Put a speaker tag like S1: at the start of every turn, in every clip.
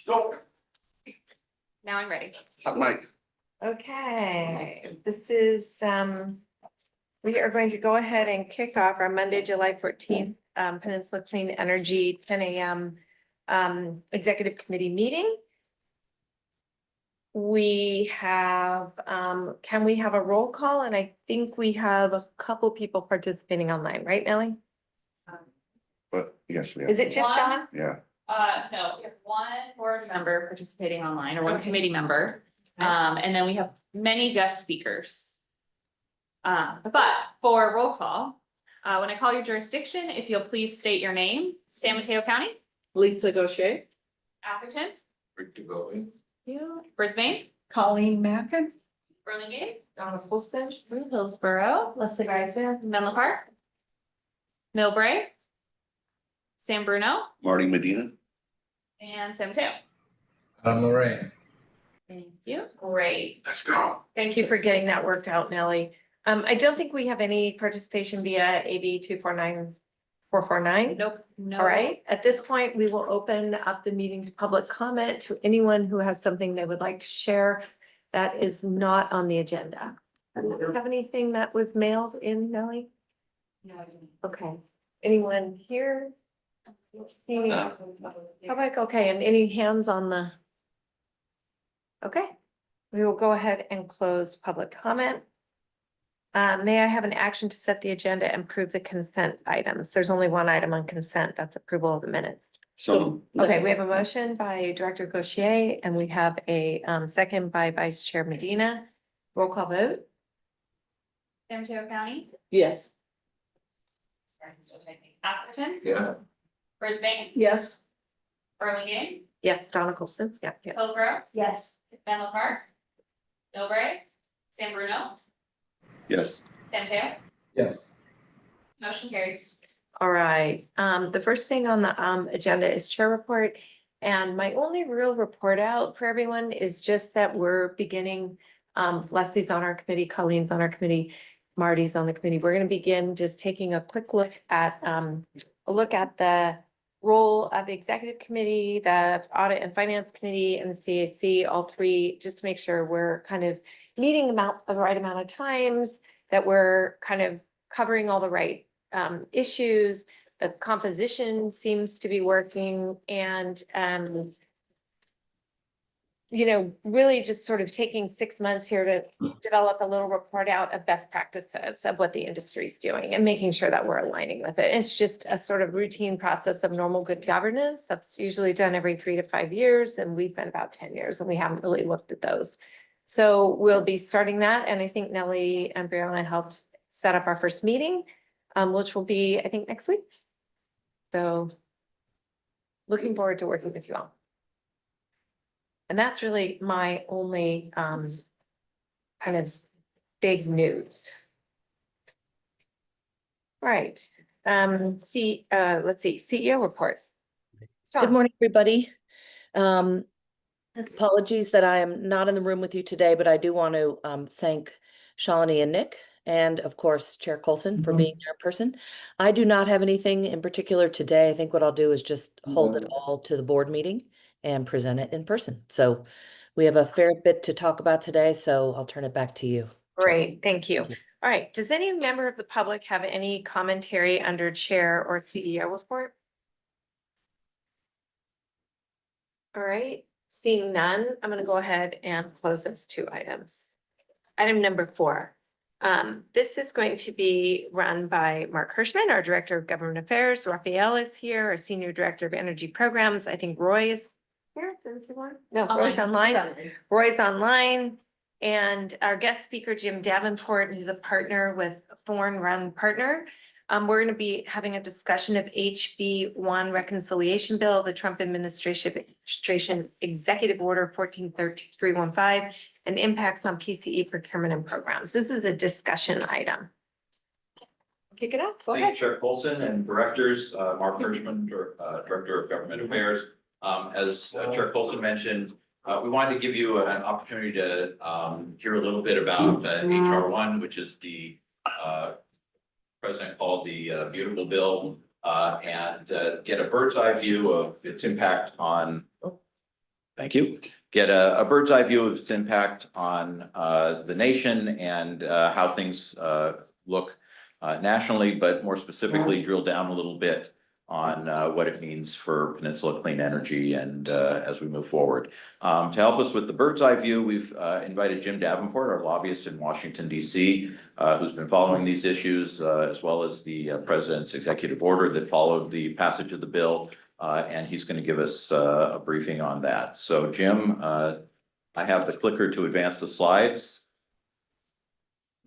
S1: Go.
S2: Now I'm ready.
S1: Mike.
S3: Okay, this is, we are going to go ahead and kick off our Monday, July 14th, Peninsula Clean Energy 10 a.m. Executive Committee meeting. We have, can we have a roll call? And I think we have a couple people participating online, right, Nellie?
S1: But yes, we have.
S3: Is it just
S2: One.
S3: Sean?
S1: Yeah.
S2: No, we have one board member participating online or one
S3: Okay.
S2: committee member.
S3: Okay.
S2: And then we have many guest speakers. But for roll call, when I call your jurisdiction, if you'll please state your name, San Mateo County,
S4: Lisa Gaucher.
S2: Atherton,
S1: Rick DeVille.
S2: you, Brisbane,
S4: Colleen Mackin.
S2: Burlingame,
S3: Donna Fulton.
S2: Hillsborough,
S3: Leslie Reiser.
S2: Menlo Park, Millbrae, San Bruno,
S1: Marty Medina.
S2: and San Mateo.
S5: Lorraine.
S2: Thank you. Great.
S1: Let's go.
S3: Thank you for getting that worked out, Nellie. I don't think we have any participation via AB 249449.
S2: Nope. No.
S3: All right, at this point, we will open up the meeting to public comment to anyone who has something they would like to share that is not on the agenda. Do you have anything that was mailed in, Nellie?
S2: No, I didn't.
S3: Okay, anyone here? See any? Public, okay, and any hands on the? Okay, we will go ahead and close public comment. May I have an action to set the agenda and approve the consent items? There's only one item on consent, that's approval of the minutes.
S1: So
S3: Okay, we have a motion by Director Gaucher and we have a second by Vice Chair Medina. Roll call vote?
S2: San Mateo County,
S4: Yes.
S2: Atherton,
S1: yeah.
S2: Brisbane,
S4: Yes.
S2: Burlingame,
S3: Yes, Donna Colson, yeah.
S2: Hillsborough,
S3: Yes.
S2: Menlo Park, Millbrae, San Bruno,
S1: Yes.
S2: San Mateo.
S5: Yes.
S2: Motion carries.
S3: All right, the first thing on the agenda is chair report. And my only real report out for everyone is just that we're beginning, Leslie's on our committee, Colleen's on our committee, Marty's on the committee. We're gonna begin just taking a quick look at the role of the executive committee, the audit and finance committee, and the CAC, all three, just to make sure we're kind of meeting the right amount of times, that we're kind of covering all the right issues. The composition seems to be working and, you know, really just sort of taking 6 months here to develop a little report out of best practices of what the industry is doing and making sure that we're aligning with it. It's just a sort of routine process of normal good governance that's usually done every 3 to 5 years. And we've been about 10 years and we haven't really looked at those. So we'll be starting that. And I think Nellie and Brianna helped set up our first meeting, which will be, I think, next week. So looking forward to working with you all. And that's really my only kind of big news. Right, let's see, CEO report.
S4: Good morning, everybody. Apologies that I am not in the room with you today, but I do want to thank Shalini and Nick, and of course, Chair Colson for being there in person. I do not have anything in particular today. I think what I'll do is just hold it all to the board meeting and present it in person. So we have a fair bit to talk about today, so I'll turn it back to you.
S3: Great, thank you. All right, does any member of the public have any commentary under chair or CEO report? All right, seeing none, I'm gonna go ahead and close those 2 items. Item number 4. This is going to be run by Mark Hirschman, our Director of Government Affairs. Raphael is here, our Senior Director of Energy Programs. I think Roy is here. Does he want? No, Roy's online. Roy's online. And our guest speaker, Jim Davenport, who's a partner with Thorn Run Partner. We're going to be having a discussion of HB1 reconciliation bill, the Trump administration executive order 143315, and impacts on PCE procurement and programs. This is a discussion item. Kick it off. Go
S6: Thank
S3: ahead.
S6: you, Chair Colson and directors, Mark Hirschman, Director of Government Affairs. As Chair Colson mentioned, we wanted to give you an opportunity to hear a little bit about HR1, which is the President called the beautiful bill, and get a bird's eye view of its impact on Thank you. Get a bird's eye view of its impact on the nation and how things look nationally, but more specifically drill down a little bit on what it means for Peninsula Clean Energy and as we move forward. To help us with the bird's eye view, we've invited Jim Davenport, our lobbyist in Washington, D.C., who's been following these issues, as well as the president's executive order that followed the passage of the bill. And he's going to give us a briefing on that. So Jim, I have the clicker to advance the slides.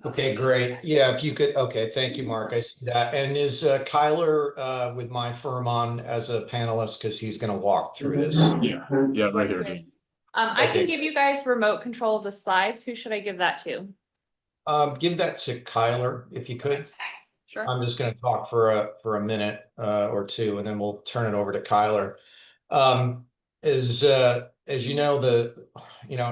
S7: Okay, great. Yeah, if you could, okay, thank you, Mark. I see that. And is Kyler with my firm on as a panelist because he's going to walk through this?
S5: Yeah, right here. Dean.
S2: I
S7: Okay.
S2: can give you guys remote control of the slides. Who should I give that to?
S7: Give that to Kyler if you could.
S2: Sure.
S7: I'm just going to talk for a minute or two, and then we'll turn it over to Kyler. As you know,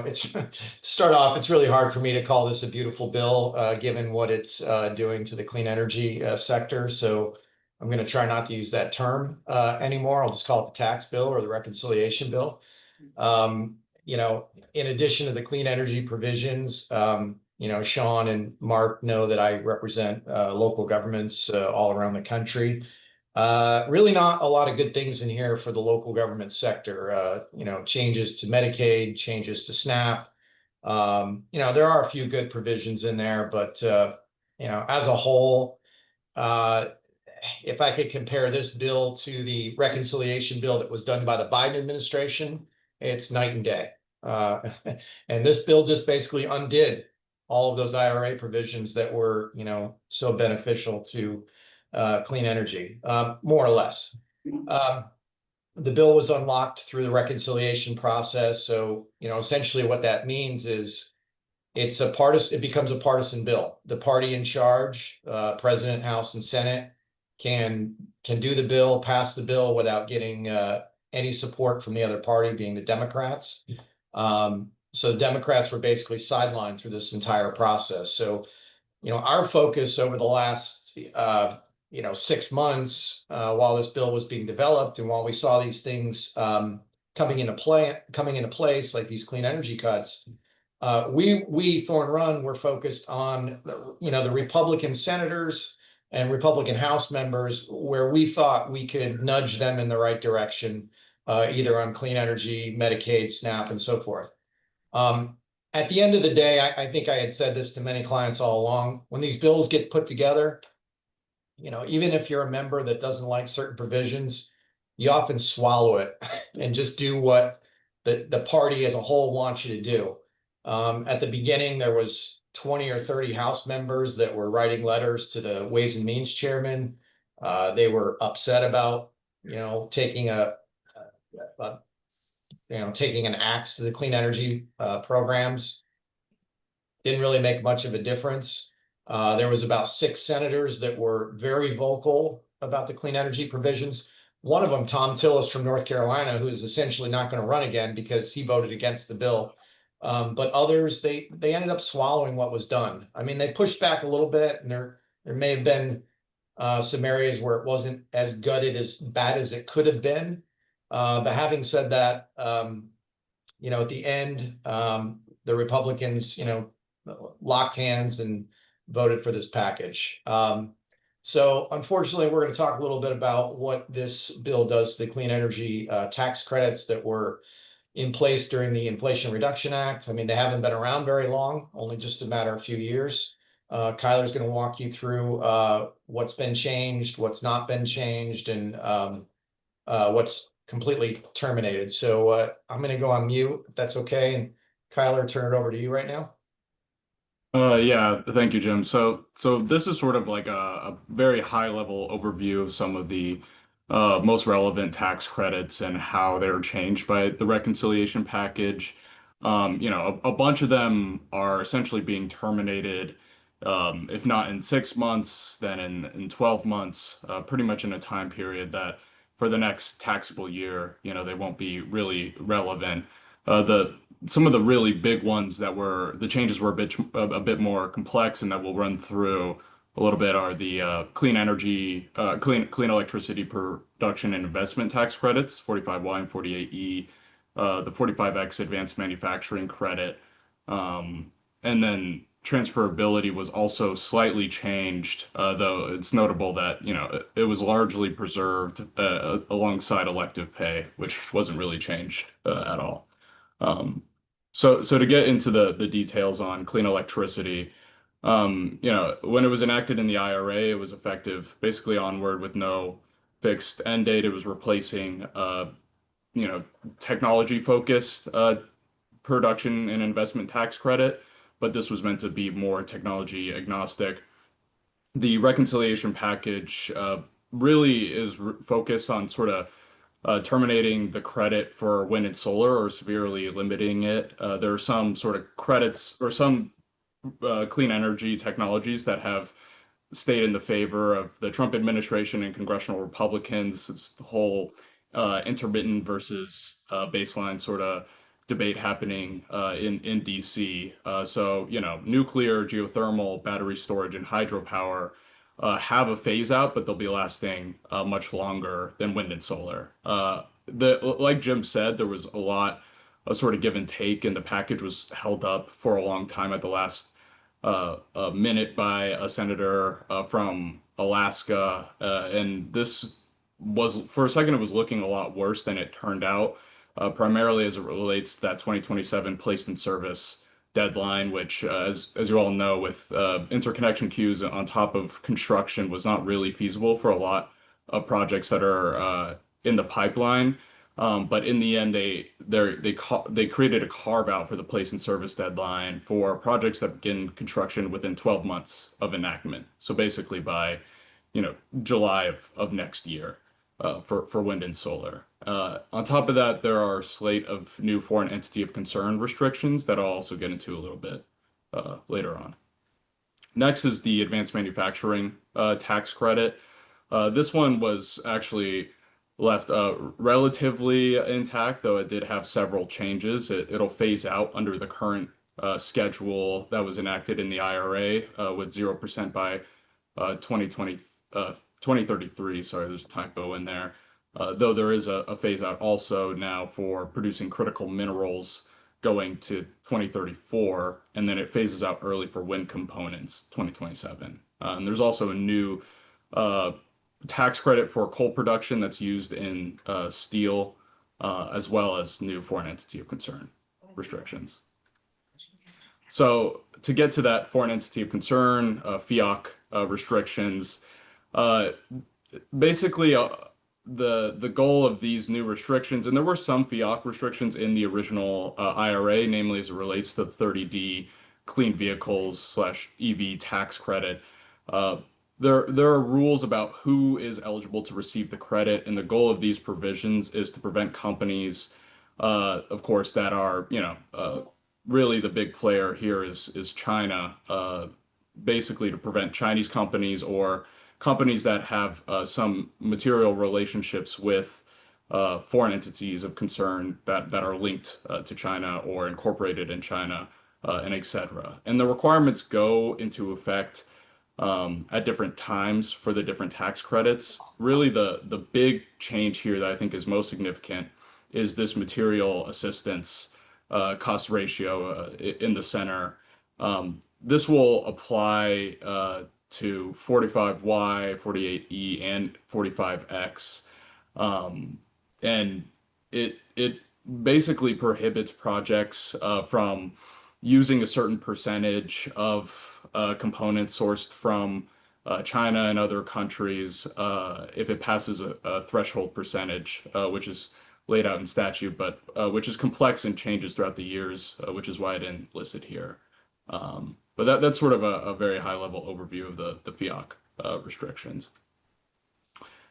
S7: it's to start off, it's really hard for me to call this a beautiful bill, given what it's doing to the clean energy sector. So I'm going to try not to use that term anymore. I'll just call it the tax bill or the reconciliation bill. In addition to the clean energy provisions, Sean and Mark know that I represent local governments all around the country. Really not a lot of good things in here for the local government sector. Changes to Medicaid, changes to SNAP. There are a few good provisions in there, but as a whole, if I could compare this bill to the reconciliation bill that was done by the Biden administration, it's night and day. And this bill just basically undid all of those IRA provisions that were, so beneficial to clean energy, more or less. The bill was unlocked through the reconciliation process. So, essentially what that means is it becomes a partisan bill. The party in charge, President, House, and Senate can do the bill, pass the bill without getting any support from the other party, being the Democrats. So the Democrats were basically sidelined through this entire process. So, our focus over the last 6 months, while this bill was being developed and while we saw these things coming into place, like these clean energy cuts, we Thorn Run were focused on the Republican senators and Republican House members, where we thought we could nudge them in the right direction, either on clean energy, Medicaid, SNAP, and so forth. At the end of the day, I think I had said this to many clients all along, when these bills get put together, even if you're a member that doesn't like certain provisions, you often swallow it and just do what the party as a whole wants you to do. At the beginning, there was 20 or 30 House members that were writing letters to the Ways and Means chairman. They were upset about, taking taking an axe to the clean energy programs. Didn't really make much of a difference. There was about 6 senators that were very vocal about the clean energy provisions. One of them, Tom Tillis from North Carolina, who is essentially not going to run again because he voted against the bill. But others, they ended up swallowing what was done. I mean, they pushed back a little bit, and there may have been some areas where it wasn't as gutted as bad as it could have been. But having said that, at the end, the Republicans, locked hands and voted for this package. So unfortunately, we're going to talk a little bit about what this bill does to the clean energy tax credits that were in place during the Inflation Reduction Act. I mean, they haven't been around very long, only just a matter of a few years. Kyler's going to walk you through what's been changed, what's not been changed, and what's completely terminated. So I'm going to go on mute, if that's okay. And Kyler, turn it over to you right now.
S5: Yeah, thank you, Jim. So this is sort of like a very high level overview of some of the most relevant tax credits and how they're changed by the reconciliation package. A bunch of them are essentially being terminated, if not in 6 months, then in 12 months, pretty much in a time period that for the next taxable year, they won't be really relevant. Some of the really big ones the changes were a bit more complex and that we'll run through a little bit are the clean electricity production and investment tax credits, 45Y and 48E. the 45X advanced manufacturing credit. And then transferability was also slightly changed, though it's notable that, it was largely preserved alongside elective pay, which wasn't really changed at all. So to get into the details on clean electricity, when it was enacted in the IRA, it was effective basically onward with no fixed end date. It was replacing, you know, technology focused production and investment tax credit, but this was meant to be more technology agnostic. The reconciliation package really is focused on sort of terminating the credit for wind and solar or severely limiting it. There are some sort of credits or some clean energy technologies that have stayed in the favor of the Trump administration and congressional Republicans. It's the whole intermittent versus baseline sort of debate happening in DC. So, nuclear, geothermal, battery storage, and hydropower have a phase out, but they'll be lasting much longer than wind and solar. Like Jim said, there was a lot of sort of give and take, and the package was held up for a long time at the last minute by a senator from Alaska, and this was for a second it was looking a lot worse than it turned out, primarily as it relates to that 2027 placed in service deadline, which, as you all know, with interconnection queues on top of construction, was not really feasible for a lot of projects that are in the pipeline. But in the end, they created a carve out for the place in service deadline for projects that begin construction within 12 months of enactment. So basically by, July of next year, for wind and solar. On top of that, there are a slate of new foreign entity of concern restrictions that I'll also get into a little bit later on. Next is the advanced manufacturing tax credit. This one was actually left relatively intact, though it did have several changes. It'll phase out under the current schedule that was enacted in the IRA with 0% by 2033. Sorry, there's a typo in there. Though there is a phase out also now for producing critical minerals going to 2034, and then it phases out early for wind components, 2027. And there's also a new tax credit for coal production that's used in steel, as well as new foreign entity of concern restrictions. So to get to that foreign entity of concern, FEOC restrictions, basically the goal of these new restrictions, and there were some FEOC restrictions in the original IRA, namely as it relates to the 30D clean vehicles / EV tax credit. There are rules about who is eligible to receive the credit, and the goal of these provisions is to prevent companies, of course, that are, really the big player here is China, basically to prevent Chinese companies or companies that have some material relationships with foreign entities of concern that are linked to China or incorporated in China, and etc. And the requirements go into effect at different times for the different tax credits. Really, the big change here that I think is most significant is this material assistance cost ratio in the center. This will apply to 45Y, 48E, and 45X. And it basically prohibits projects from using a certain percentage of components sourced from China and other countries if it passes a threshold percentage, which is laid out in statute, but which is complex and changes throughout the years, which is why I didn't list it here. But that's sort of a very high level overview of the FEOC restrictions.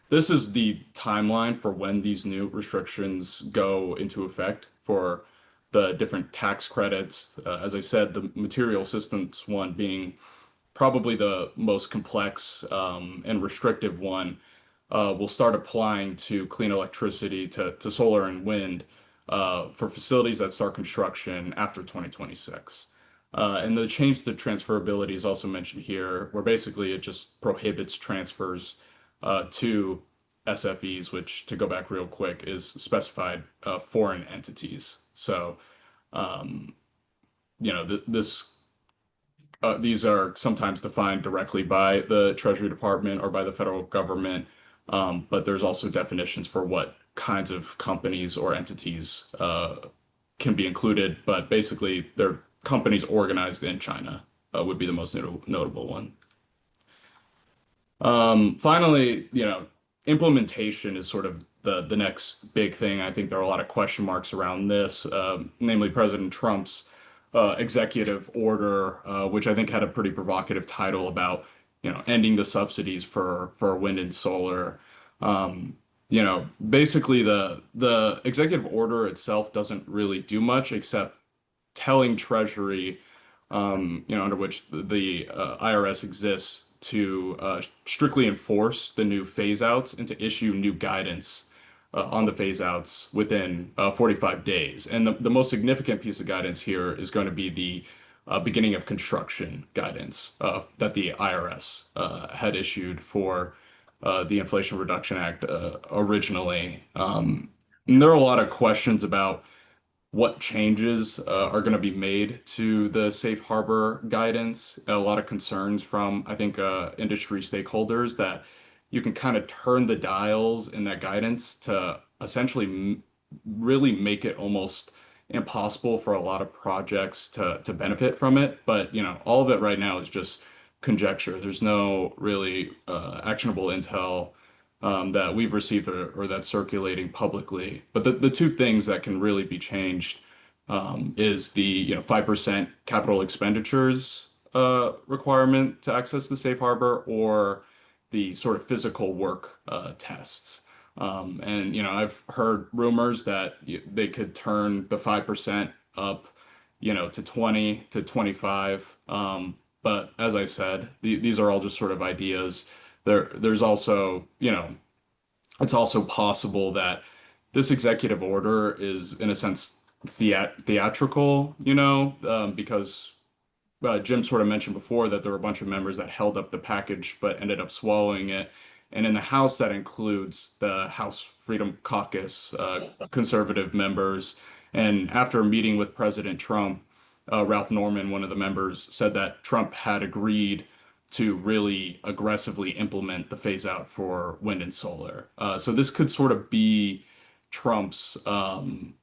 S5: This is the timeline for when these new restrictions go into effect for the different tax credits. As I said, the material assistance one being probably the most complex and restrictive one will start applying to clean electricity, to solar and wind for facilities that start construction after 2026. And the change to transferability is also mentioned here, where basically it just prohibits transfers to SFEs, which, to go back real quick, is specified foreign entities. So, these are sometimes defined directly by the Treasury Department or by the federal government, but there's also definitions for what kinds of companies or entities can be included. But basically, they're companies organized in China would be the most notable one. Finally, implementation is sort of the next big thing. I think there are a lot of question marks around this, namely President Trump's executive order, which I think had a pretty provocative title about, ending the subsidies for wind and solar. Basically the executive order itself doesn't really do much except telling Treasury, under which the IRS exists, to strictly enforce the new phase outs and to issue new guidance on the phase outs within 45 days. And the most significant piece of guidance here is going to be the beginning of construction guidance that the IRS had issued for the Inflation Reduction Act originally. And there are a lot of questions about what changes are going to be made to the safe harbor guidance. A lot of concerns from, I think, industry stakeholders that you can kind of turn the dials in that guidance to essentially really make it almost impossible for a lot of projects to benefit from it. But, all of it right now is just conjecture. There's no really actionable intel that we've received or that's circulating publicly. But the two things that can really be changed is the 5% capital expenditures requirement to access the safe harbor, or the sort of physical work tests. And I've heard rumors that they could turn the 5% up, to 20 to 25. But as I said, these are all just sort of ideas. There's also, it's also possible that this executive order is, in a sense, theatrical, because Jim sort of mentioned before that there were a bunch of members that held up the package but ended up swallowing it. And in the House, that includes the House Freedom Caucus conservative members. And after a meeting with President Trump, Ralph Norman, one of the members, said that Trump had agreed to really aggressively implement the phase out for wind and solar. So this could sort of be Trump's, him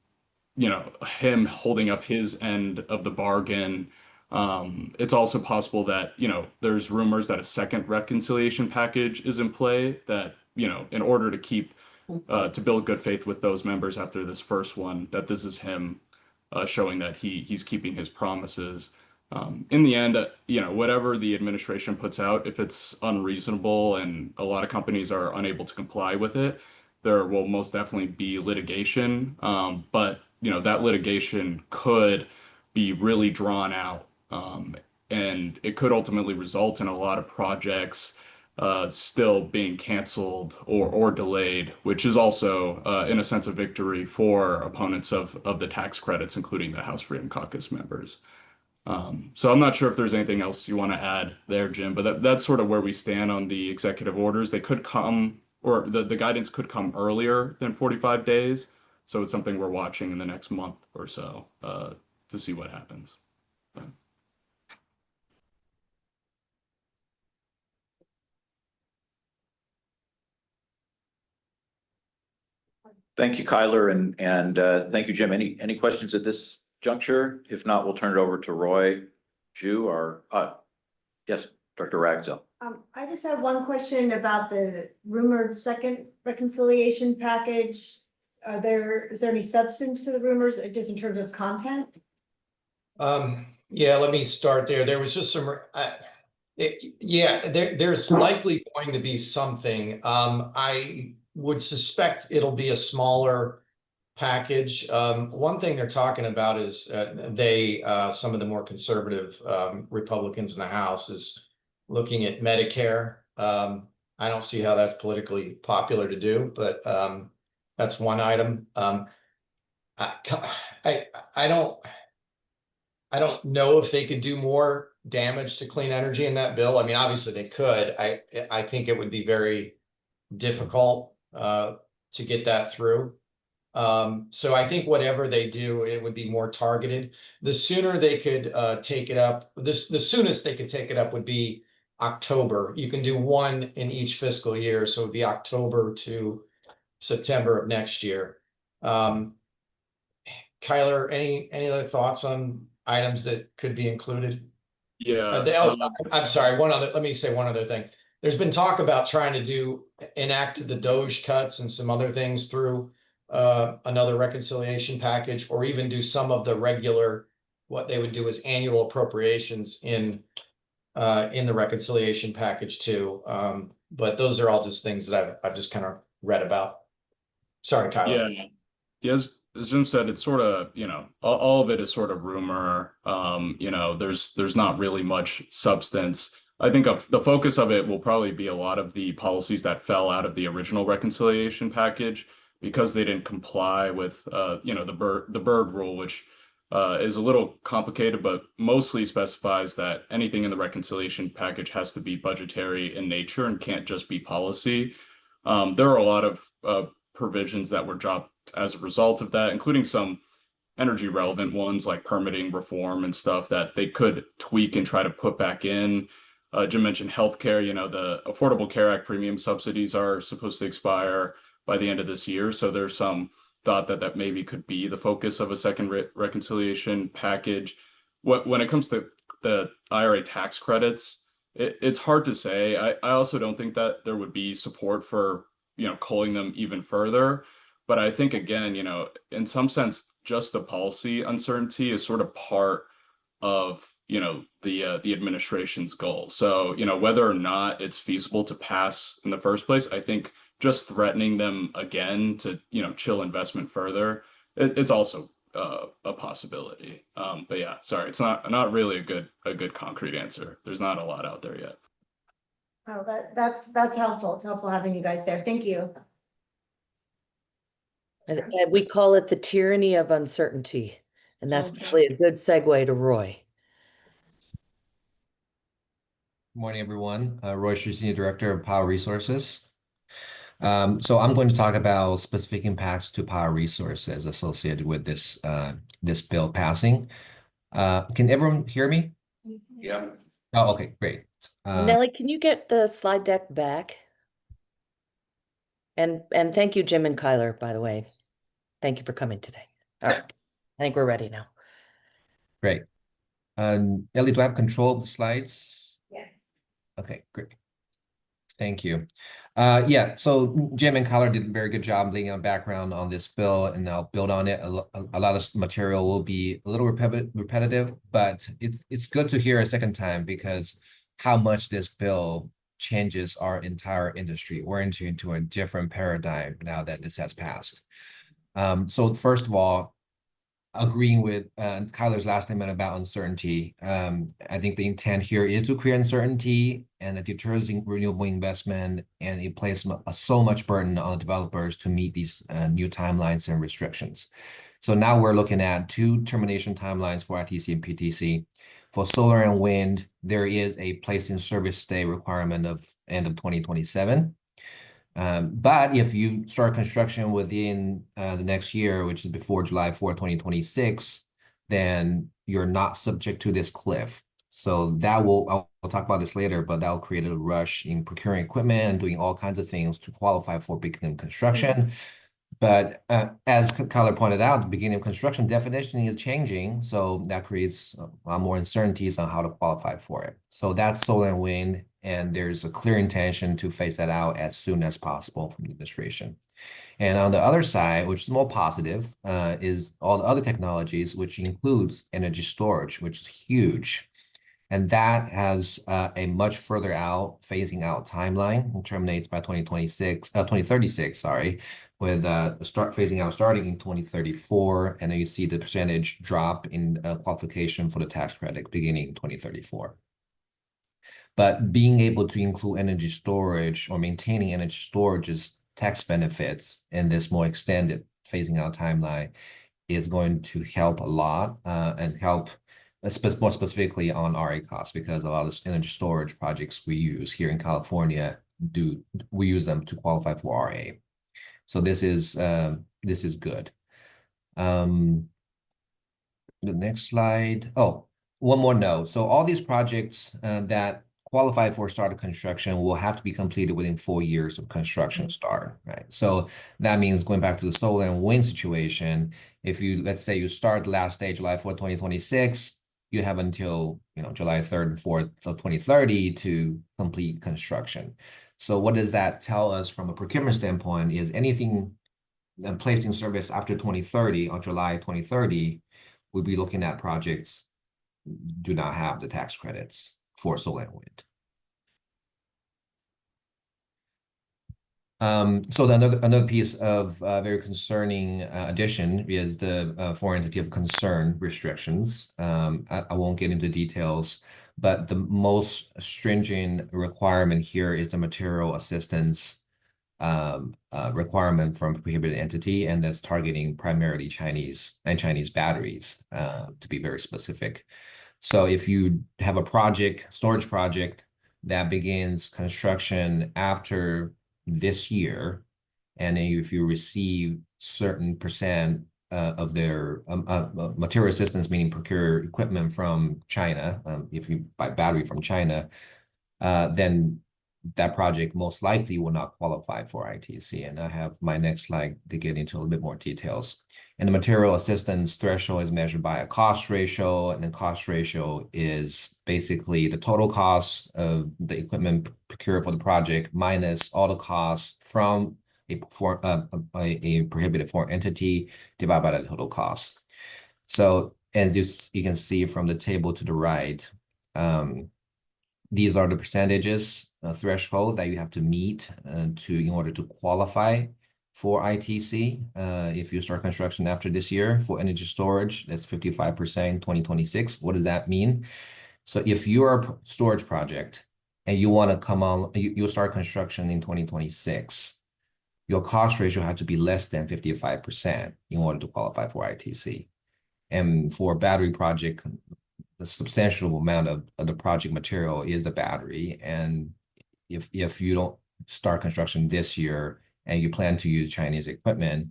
S5: holding up his end of the bargain. It's also possible that, there's rumors that a second reconciliation package is in play that, in order to keep, to build good faith with those members after this first one, that this is him showing that he's keeping his promises. In the end, whatever the administration puts out, if it's unreasonable and a lot of companies are unable to comply with it, there will most definitely be litigation. But that litigation could be really drawn out, and it could ultimately result in a lot of projects still being canceled or delayed, which is also, in a sense, a victory for opponents of the tax credits, including the House Freedom Caucus members. So I'm not sure if there's anything else you want to add there, Jim, but that's sort of where we stand on the executive orders. They could come, or the guidance could come earlier than 45 days. So it's something we're watching in the next month or so to see what happens.
S6: Thank you, Kyler, and thank you, Jim. Any questions at this juncture? If not, we'll turn it over to Roy Ju, or yes, Dr. Ragsdale.
S8: I just have one question about the rumored second reconciliation package. Is there any substance to the rumors, just in terms of content?
S7: Yeah, let me start there. There was just some, there's likely going to be something. I would suspect it'll be a smaller package. One thing they're talking about is some of the more conservative Republicans in the House is looking at Medicare. I don't see how that's politically popular to do, but that's one item. I don't know if they could do more damage to clean energy in that bill. I mean, obviously they could. I think it would be very difficult. to get that through. So I think whatever they do, it would be more targeted. The sooner they could take it up, the soonest they could take it up would be October. You can do one in each fiscal year, so it'd be October to September of next year. Kyler, any other thoughts on items that could be included?
S5: Yeah.
S7: I'm sorry, let me say one other thing. There's been talk about trying to enact the Doge cuts and some other things through another reconciliation package, or even do some of the regular, what they would do is annual appropriations in the reconciliation package too. But those are all just things that I've just kind of read about. Sorry, Kyler.
S5: Yeah. Yes, as Jim said, it's sort of, all of it is sort of rumor. There's not really much substance. I think the focus of it will probably be a lot of the policies that fell out of the original reconciliation package because they didn't comply with, the bird rule, which is a little complicated, but mostly specifies that anything in the reconciliation package has to be budgetary in nature and can't just be policy. There are a lot of provisions that were dropped as a result of that, including some energy relevant ones like permitting reform and stuff that they could tweak and try to put back in. Jim mentioned healthcare. The Affordable Care Act premium subsidies are supposed to expire by the end of this year. So there's some thought that maybe could be the focus of a second reconciliation package. When it comes to the IRA tax credits, it's hard to say. I also don't think that there would be support for culling them even further. But I think, again, in some sense, just the policy uncertainty is sort of part of, the administration's goal. So, whether or not it's feasible to pass in the first place, I think just threatening them again to, chill investment further, it's also a possibility. But yeah, sorry, it's not really a good concrete answer. There's not a lot out there yet.
S8: Oh, that's helpful. It's helpful having you guys there. Thank you.
S4: And we call it the tyranny of uncertainty. And that's probably a good segue to Roy.
S9: Good morning, everyone. Roy Shu, Senior Director of Power Resources. So I'm going to talk about specific impacts to power resources associated with this bill passing. Can everyone hear me?
S1: Yeah.
S9: Oh, okay, great.
S4: Nellie, can you get the slide deck back? And thank you, Jim and Kyler, by the way. Thank you for coming today. All right, I think we're ready now.
S9: Great. Ellie, do I have control of the slides?
S8: Yes.
S9: Okay, great. Thank you. Yeah, so Jim and Kyler did a very good job laying out background on this bill, and I'll build on it. A lot of material will be a little repetitive, but it's good to hear a second time because how much this bill changes our entire industry. We're into a different paradigm now that this has passed. So first of all, agreeing with Kyler's last statement about uncertainty, I think the intent here is to create uncertainty and it deters renewable investment, and it places so much burden on the developers to meet these new timelines and restrictions. So now we're looking at 2 termination timelines for ITC and PTC. For solar and wind, there is a place in service stay requirement of end of 2027. But if you start construction within the next year, which is before July 4, 2026, then you're not subject to this cliff. So that I'll talk about this later, but that will create a rush in procuring equipment and doing all kinds of things to qualify for beginning construction. But as Kyler pointed out, the beginning of construction definition is changing, so that creates a lot more uncertainties on how to qualify for it. So that's solar and wind, and there's a clear intention to phase that out as soon as possible from the administration. And on the other side, which is more positive, is all the other technologies, which includes energy storage, which is huge. And that has a much further out phasing out timeline. It terminates by 2036, sorry, with start phasing out starting in 2034. And then you see the percentage drop in qualification for the tax credit beginning in 2034. But being able to include energy storage or maintaining energy storage's tax benefits in this more extended phasing out timeline is going to help a lot and help more specifically on RA costs, because a lot of energy storage projects we use here in California we use them to qualify for RA. So this is good. The next slide. Oh, one more note. So all these projects that qualify for start of construction will have to be completed within 4 years of construction start, right? So that means going back to the solar and wind situation, if you, let's say you start the last day, July 4th, 2026, you have until, July 3rd and 4th of 2030 to complete construction. So what does that tell us from a procurement standpoint is anything placed in service after 2030 or July 2030, we'll be looking at projects do not have the tax credits for solar and wind. So another piece of very concerning addition is the foreign entity of concern restrictions. I won't get into details, but the most stringent requirement here is the material assistance requirement from prohibited entity, and that's targeting primarily Chinese batteries, to be very specific. So if you have a storage project that begins construction after this year, and then if you receive certain percent of their material assistance, meaning procure equipment from China, if you buy battery from China, then that project most likely will not qualify for ITC. And I have my next slide to get into a little bit more details. And the material assistance threshold is measured by a cost ratio, and the cost ratio is basically the total cost of the equipment procured for the project minus all the costs from a prohibited foreign entity divided by the total cost. So as you can see from the table to the right, these are the percentages threshold that you have to meet in order to qualify for ITC. If you start construction after this year for energy storage, that's 55% in 2026. What does that mean? So if you're a storage project and you want to come on, you start construction in 2026, your cost ratio has to be less than 55% in order to qualify for ITC. And for a battery project, the substantial amount of the project material is the battery. And if you don't start construction this year and you plan to use Chinese equipment,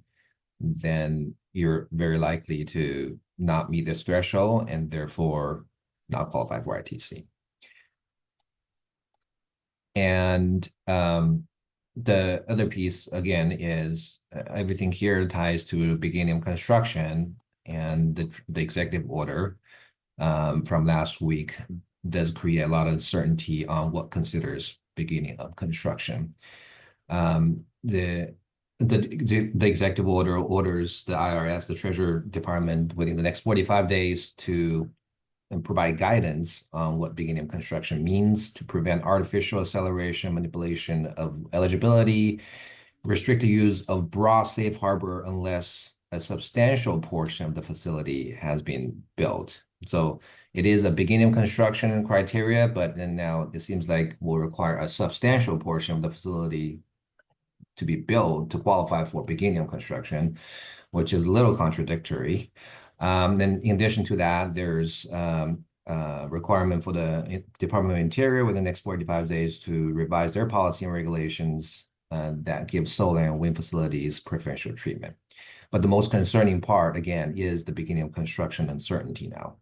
S9: then you're very likely to not meet this threshold and therefore not qualify for ITC. And the other piece, again, is everything here ties to the beginning of construction, and the executive order from last week does create a lot of uncertainty on what considers beginning of construction. The executive order orders the IRS, the Treasury Department, within the next 45 days to provide guidance on what beginning of construction means to prevent artificial acceleration, manipulation of eligibility, restrict the use of broad safe harbor unless a substantial portion of the facility has been built. So it is a beginning of construction criteria, but then now it seems like will require a substantial portion of the facility to be built to qualify for beginning of construction, which is a little contradictory. Then in addition to that, there's requirement for the Department of Interior within the next 45 days to revise their policy and regulations that give solar and wind facilities preferential treatment. But the most concerning part, again, is the beginning of construction uncertainty now.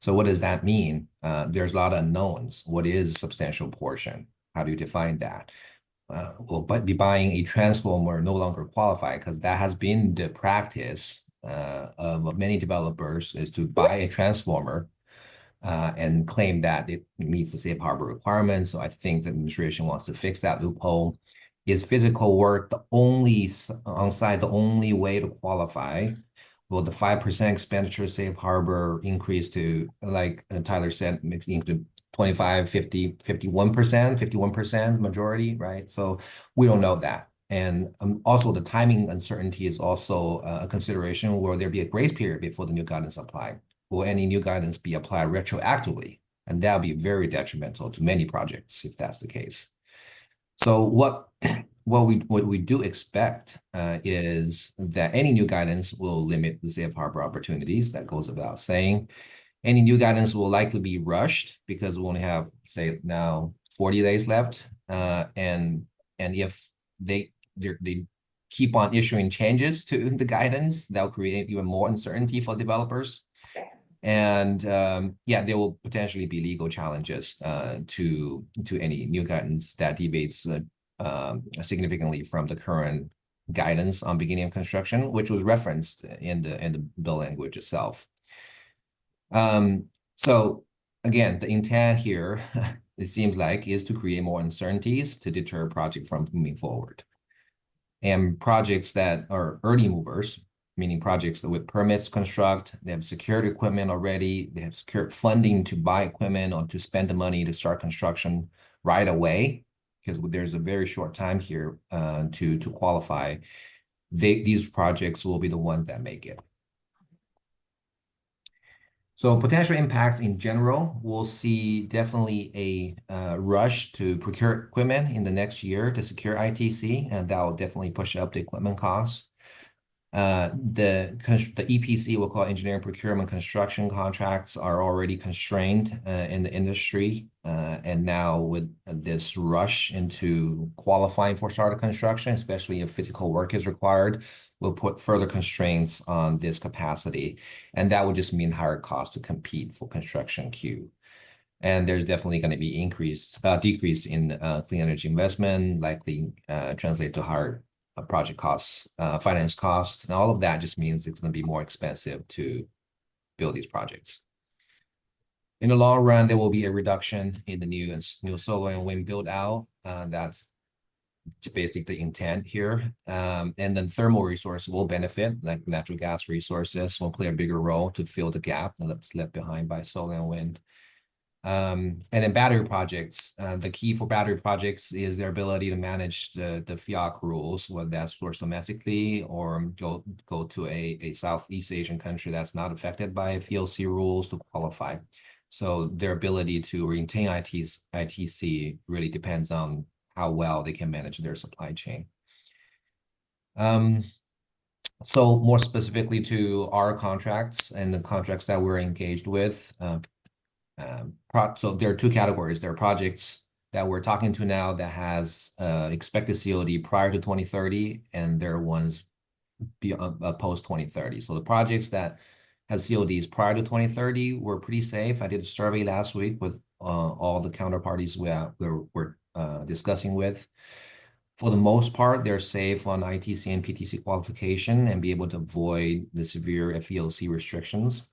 S9: So what does that mean? There's a lot of unknowns. What is substantial portion? How do you define that? Will be buying a transformer no longer qualify, because that has been the practice of many developers, is to buy a transformer and claim that it meets the safe harbor requirements. So I think the administration wants to fix that loophole. Is physical work the only on-site, the only way to qualify? Will the 5% expenditure safe harbor increase to, like Tyler said, into 25, 50, 51% majority, right? So we don't know that. And also the timing uncertainty is also a consideration. Will there be a grace period before the new guidance apply? Will any new guidance be applied retroactively? And that'll be very detrimental to many projects if that's the case. So what we do expect is that any new guidance will limit the safe harbor opportunities. That goes without saying. Any new guidance will likely be rushed because we only have, say, now 40 days left. And if they keep on issuing changes to the guidance that will create even more uncertainty for developers. And yeah, there will potentially be legal challenges to any new guidance that deviates significantly from the current guidance on beginning of construction, which was referenced in the bill language itself. So again, the intent here, it seems like, is to create more uncertainties to deter project from moving forward. And projects that are early movers, meaning projects with permits to construct, they have secured equipment already, they have secured funding to buy equipment or to spend the money to start construction right away, because there's a very short time here to qualify. These projects will be the ones that make it. So potential impacts in general, we'll see definitely a rush to procure equipment in the next year to secure ITC, and that will definitely push up the equipment costs. The EPC, we'll call it engineering, procurement, construction contracts, are already constrained in the industry. And now with this rush into qualifying for start of construction, especially if physical work is required, will put further constraints on this capacity. And that would just mean higher cost to compete for construction queue. And there's definitely going to be decrease in clean energy investment, likely translate to higher project costs, finance costs, and all of that just means it's going to be more expensive to build these projects. In the long run, there will be a reduction in the new solar and wind build out. That's basically the intent here. And then thermal resources will benefit, like natural gas resources will play a bigger role to fill the gap that's left behind by solar and wind. And in battery projects, the key for battery projects is their ability to manage the FIAC rules, whether that's sourced domestically or go to a Southeast Asian country that's not affected by FEOC rules to qualify. So their ability to retain ITC really depends on how well they can manage their supply chain. So more specifically to our contracts and the contracts that we're engaged with, so there are two categories. There are projects that we're talking to now that has expected COD prior to 2030, and there are ones post 2030. So the projects that has CODs prior to 2030 were pretty safe. I did a survey last week with all the counterparties we're discussing with. For the most part, they're safe on ITC and PTC qualification and be able to avoid the severe FEOC restrictions.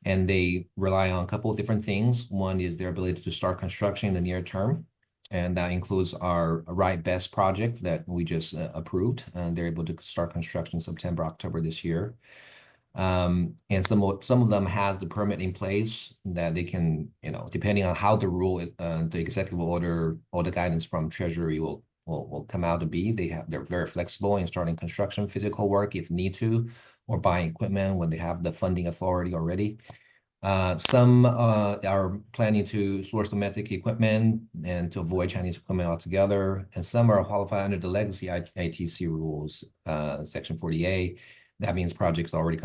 S9: And they rely on a couple of different things. One is their ability to start construction in the near term. And that includes our Right Best project that we just approved. And they're able to start construction September, October this year. And some of them has the permit in place that they can, depending on how the rule, the executive order or the guidance from Treasury will come out to be. They're very flexible in starting construction, physical work if need to, or buying equipment when they have the funding authority already. Some are planning to source domestic equipment and to avoid Chinese equipment altogether. And some are qualified under the legacy ITC rules, Section 40A. That means projects already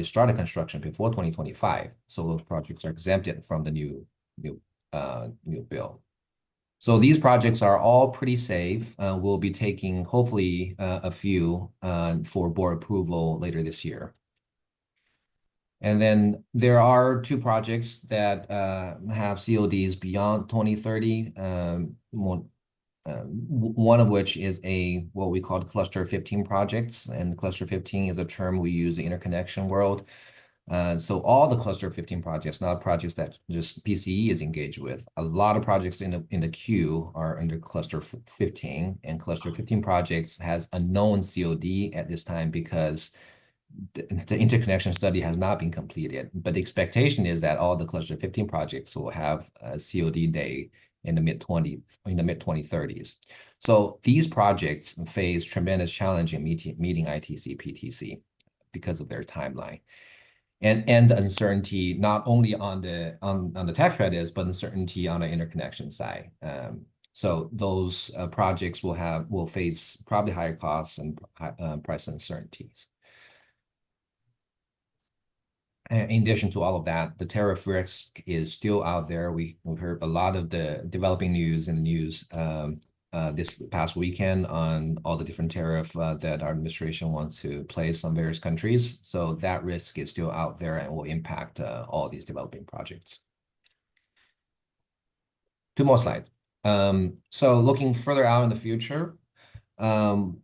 S9: started construction before 2025. So those projects are exempted from the new bill. So these projects are all pretty safe. We'll be taking hopefully a few for board approval later this year. And then there are two projects that have CODs beyond 2030. One of which is what we call Cluster 15 projects. And Cluster 15 is a term we use in the interconnection world. So all the Cluster 15 projects, not projects that just PCE is engaged with. A lot of projects in the queue are under Cluster 15, and Cluster 15 projects has a known COD at this time because the interconnection study has not been completed. But the expectation is that all the Cluster 15 projects will have a COD day in the mid-2030s. So these projects face tremendous challenge in meeting ITC, PTC because of their timeline. And the uncertainty not only on the tax credits, but uncertainty on the interconnection side. So those projects will face probably higher costs and price uncertainties. In addition to all of that, the tariff risk is still out there. We've heard a lot of the developing news in the news this past weekend on all the different tariff that our administration wants to place on various countries. So that risk is still out there and will impact all these developing projects. Two more slides. So looking further out in the future, on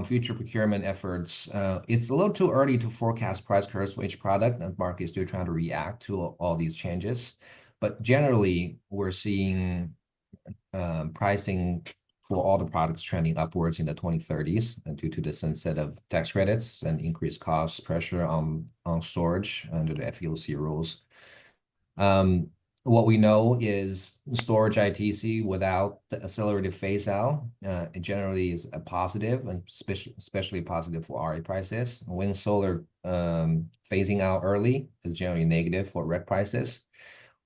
S9: future procurement efforts, it's a little too early to forecast price curves for each product. The market is still trying to react to all these changes. But generally, we're seeing pricing for all the products trending upwards in the 2030s due to the sunset of tax credits and increased cost pressure on storage under the FEOC rules. What we know is storage ITC without the accelerated phase out, it generally is a positive, and especially positive for RA prices. Wind solar phasing out early is generally negative for REC prices.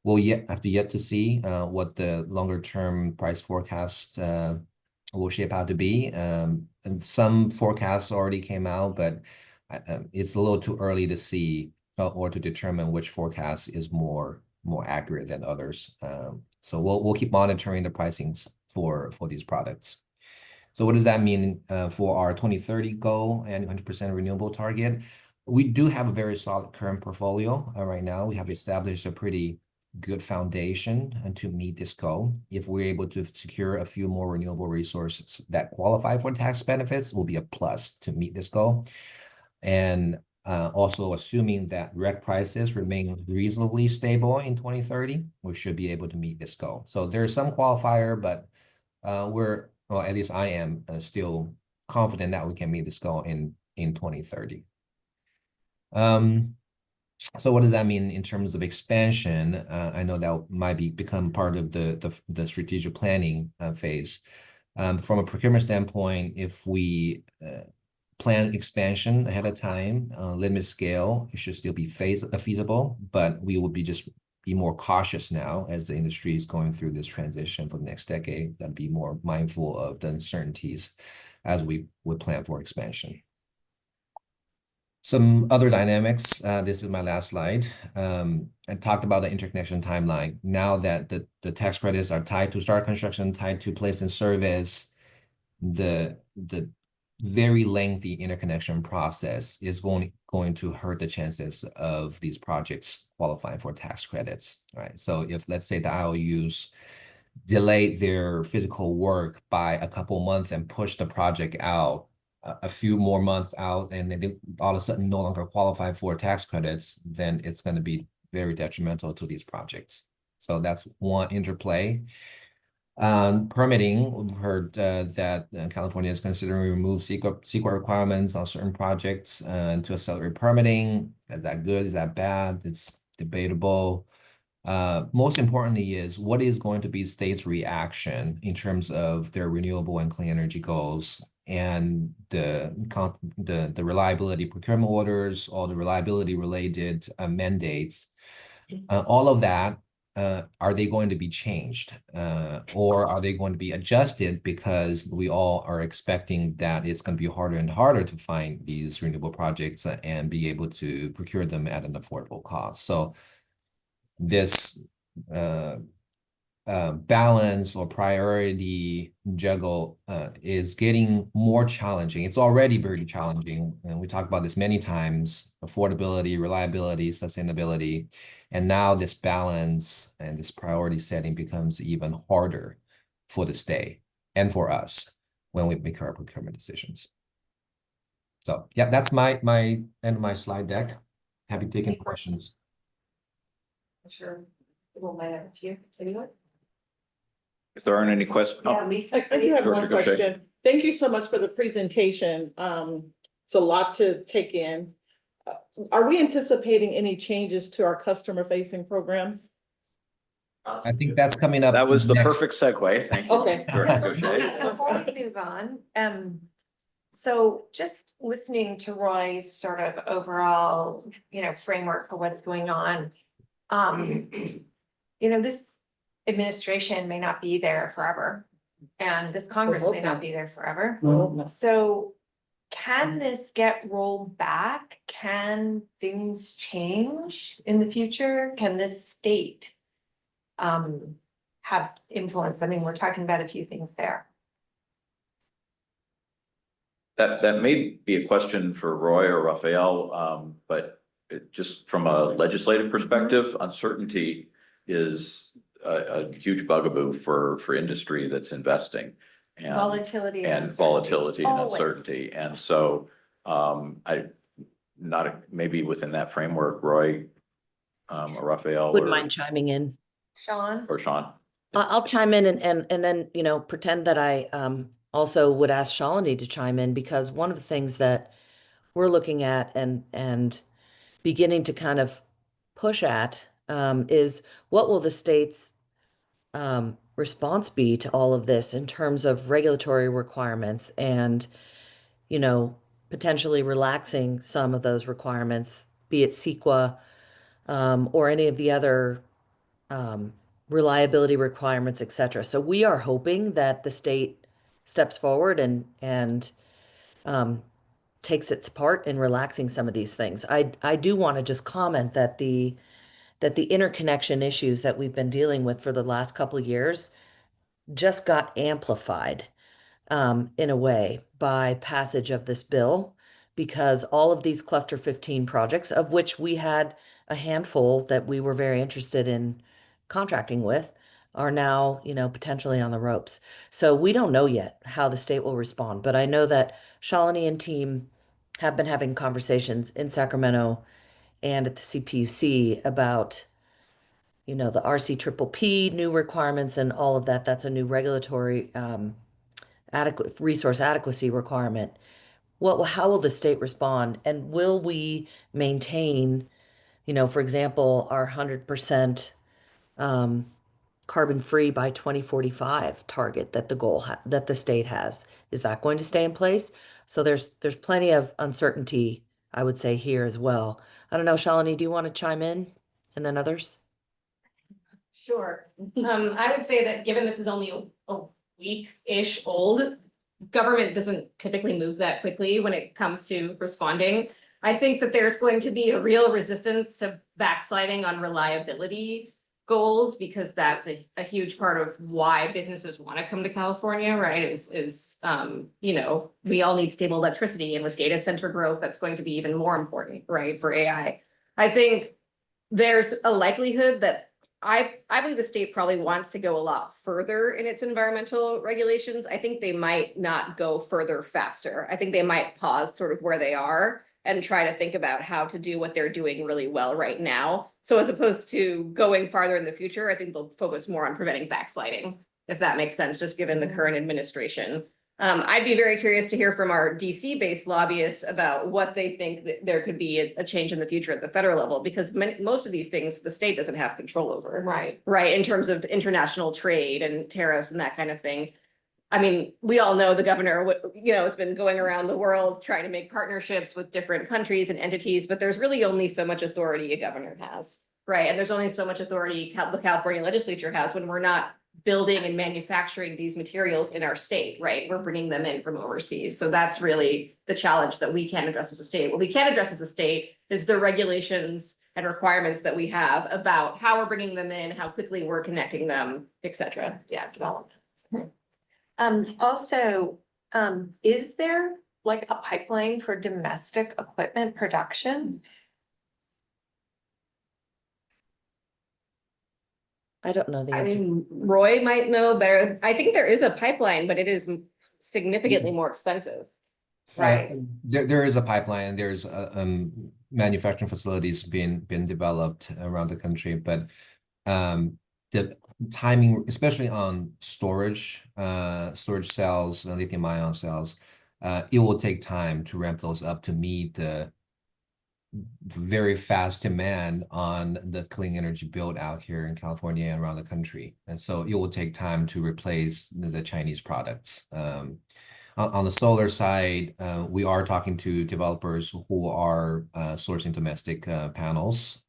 S9: We'll have to see what the longer term price forecast will shape out to be. And some forecasts already came out, but it's a little too early to see or to determine which forecast is more accurate than others. So we'll keep monitoring the pricings for these products. So what does that mean for our 2030 goal and 100% renewable target? We do have a very solid current portfolio right now. We have established a pretty good foundation and to meet this goal. If we're able to secure a few more renewable resources that qualify for tax benefits, will be a plus to meet this goal. And also assuming that REC prices remain reasonably stable in 2030, we should be able to meet this goal. So there's some qualifier, but well, at least I am still confident that we can meet this goal in 2030. So what does that mean in terms of expansion? I know that might become part of the strategic planning phase. From a procurement standpoint, if we plan expansion ahead of time, limit scale, it should still be feasible, but we will be more cautious now as the industry is going through this transition for the next decade, and be more mindful of the uncertainties as we would plan for expansion. Some other dynamics, this is my last slide. I talked about the interconnection timeline. Now that the tax credits are tied to start construction, tied to place in service, the very lengthy interconnection process is going to hurt the chances of these projects qualifying for tax credits, right? So if, let's say, the IOUs delay their physical work by a couple months and push the project out a few more months out, and they all of a sudden no longer qualify for tax credits, then it's going to be very detrimental to these projects. So that's one interplay. Permitting, we've heard that California is considering remove CEQA requirements on certain projects to accelerate permitting. Is that good? Is that bad? It's debatable. Most importantly is what is going to be state's reaction in terms of their renewable and clean energy goals and the reliability procurement orders, all the reliability related mandates, all of that. Are they going to be changed or are they going to be adjusted because we all are expecting that it's going to be harder and harder to find these renewable projects and be able to procure them at an affordable cost? So this balance or priority juggle is getting more challenging. It's already very challenging, and we talked about this many times: affordability, reliability, sustainability, and now this balance and this priority setting becomes even harder for the state and for us when we make our procurement decisions. So yeah, that's my end of my slide deck. Happy taking questions.
S3: Sure. We'll might have a few. Anyone?
S6: If there aren't any questions.
S3: Yeah, Lisa.
S10: I do have
S6: Sure,
S10: one
S6: go ahead.
S10: question. Thank you so much for the presentation. It's a lot to take in. Are we anticipating any changes to our customer facing programs?
S9: I think that's coming up.
S6: That was the
S9: next.
S6: perfect segue. Thank you.
S10: Okay.
S6: Director Gaucher.
S3: Before we move on, so just listening to Roy's sort of overall, framework for what's going on. This administration may not be there forever, and this Congress may not be there forever. So can this get rolled back? Can things change in the future? Can this state have have influence? I mean, we're talking about a few things there.
S6: That may be a question for Roy or Raphael, but just from a legislative perspective, uncertainty is a huge bugaboo for industry that's investing. And
S3: Volatility
S6: and
S3: uncertainty.
S6: volatility and
S3: Always.
S6: uncertainty. And so maybe within that framework, Roy, or Raphael
S4: Wouldn't mind chiming in.
S3: Sean?
S6: or Sean.
S4: I'll chime in and then, you know, pretend that I also would ask Shalini to chime in, because one of the things that we're looking at and beginning to kind of push at is what will the state's response be to all of this in terms of regulatory requirements and, you know, potentially relaxing some of those requirements, be it CEQA or any of the other reliability requirements, et cetera. So we are hoping that the state steps forward and takes its part in relaxing some of these things. I do want to just comment that the interconnection issues that we've been dealing with for the last couple of years just got amplified in a way by passage of this bill, because all of these cluster 15 projects, of which we had a handful that we were very interested in contracting with, are now, you know, potentially on the ropes. So we don't know yet how the state will respond, but I know that Shalini and team have been having conversations in Sacramento and at the CPUC about, you know, the RCPPP new requirements and all of that. That's a new regulatory adequate resource adequacy requirement. How will the state respond? And will we maintain, you know, for example, our 100% carbon free by 2045 target that that the state has? Is that going to stay in place? So there's plenty of uncertainty, I would say, here as well. I don't know, Shalini, do you want to chime in? And then others?
S2: Sure. I would say that given this is only a week-ish old, government doesn't typically move that quickly when it comes to responding. I think that there's going to be a real resistance to backsliding on reliability goals, because that's a huge part of why businesses want to come to California, right? Is you know, we all need stable electricity, and with data center growth, that's going to be even more important, right, for AI. I think there's a likelihood that I believe the state probably wants to go a lot further in its environmental regulations. I think they might not go further faster. I think they might pause sort of where they are and try to think about how to do what they're doing really well right now. So as opposed to going farther in the future, I think they'll focus more on preventing backsliding, if that makes sense, just given the current administration. I'd be very curious to hear from our DC-based lobbyists about what they think that there could be a change in the future at the federal level, because most of these things the state doesn't have control over. Right, in terms of international trade and tariffs and that kind of thing. I mean, we all know the governor, you know, has been going around the world trying to make partnerships with different countries and entities, but there's really only so much authority a governor has, right? And there's only so much authority the California legislature has when we're not building and manufacturing these materials in our state, right? We're bringing them in from overseas. So that's really the challenge that we can address as a state. What we can address as a state is the regulations and requirements that we have about how we're bringing them in, how quickly we're connecting them, et cetera.
S3: Yeah, development. Also, is there like a pipeline for domestic equipment production?
S4: I don't know the
S2: I
S4: answer.
S2: mean, Roy might know better. I think there is a pipeline, but it is significantly more expensive.
S3: Right.
S9: There is a pipeline. There's manufacturing facilities being developed around the country, but the timing, especially on storage cells and lithium ion cells, it will take time to ramp those up to meet the very fast demand on the clean energy build out here in California and around the country. And so it will take time to replace the Chinese products. On the solar side, we are talking to developers who are sourcing domestic panels,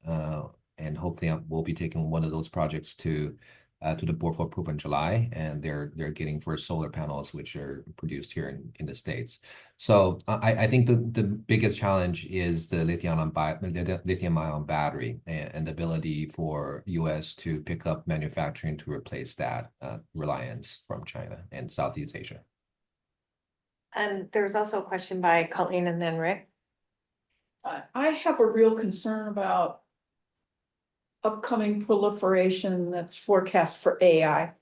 S9: and hopefully we'll be taking one of those projects to to the board for approval in July, and they're getting first solar panels, which are produced here in the States. So I think the biggest challenge is the lithium-ion battery and the ability for US to pick up manufacturing to replace that reliance from China and Southeast Asia.
S3: And there's also a question by Colleen and then Rick.
S11: I have a real concern about upcoming proliferation that's forecast for AI.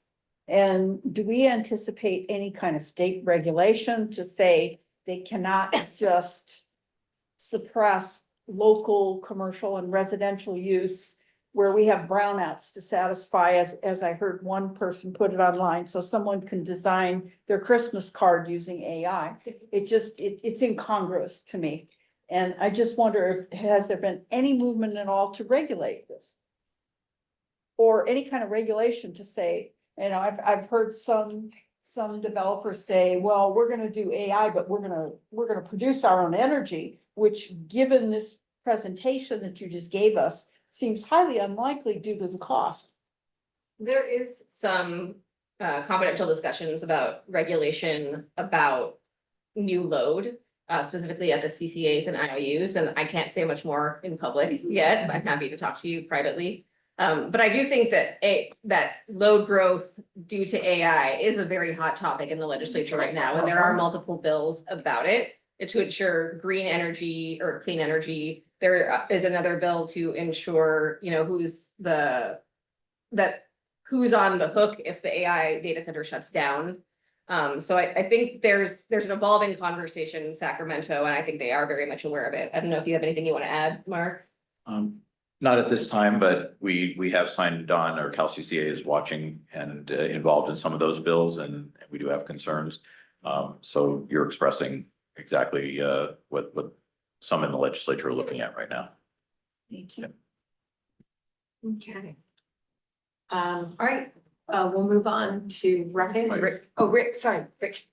S11: And do we anticipate any kind of state regulation to say they cannot just suppress local, commercial and residential use where we have brownouts to satisfy, as I heard one person put it online, so someone can design their Christmas card using AI. It's incongruous to me. And I just wonder if, has there been any movement at all to regulate this? Or any kind of regulation to say, you know, I've heard some developers say, well, we're gonna do AI, but we're gonna produce our own energy, which, given this presentation that you just gave us, seems highly unlikely due to the cost.
S2: There is some confidential discussions about regulation about new load, specifically at the CCAs and IOUs, and I can't say much more in public yet, but I'm happy to talk to you privately. But I do think that that load growth due to AI is a very hot topic in the legislature right now, and there are multiple bills about it to ensure green energy or clean energy. There is another bill to ensure, you know, who's on the hook if the AI data center shuts down. So I think there's an evolving conversation in Sacramento, and I think they are very much aware of it. I don't know if you have anything you want to add, Mark?
S6: Not at this time, but we have signed on, or Cal CCA is watching and involved in some of those bills, and we do have concerns. So you're expressing exactly what some in the legislature are looking at right now.
S3: Thank you. Okay. All right, we'll move on to Rick. Oh, Rick, sorry, Rick.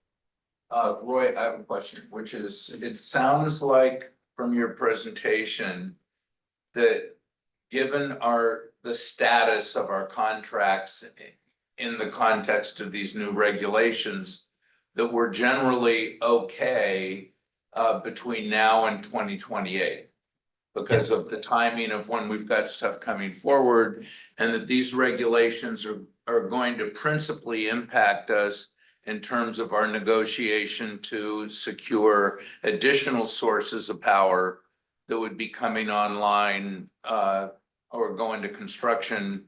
S12: Roy, I have a question, which is, it sounds like from your presentation that given the status of our contracts in the context of these new regulations, that we're generally okay between now and 2028 because of the timing of when we've got stuff coming forward, and that these regulations are going to principally impact us in terms of our negotiation to secure additional sources of power that would be coming online or go into construction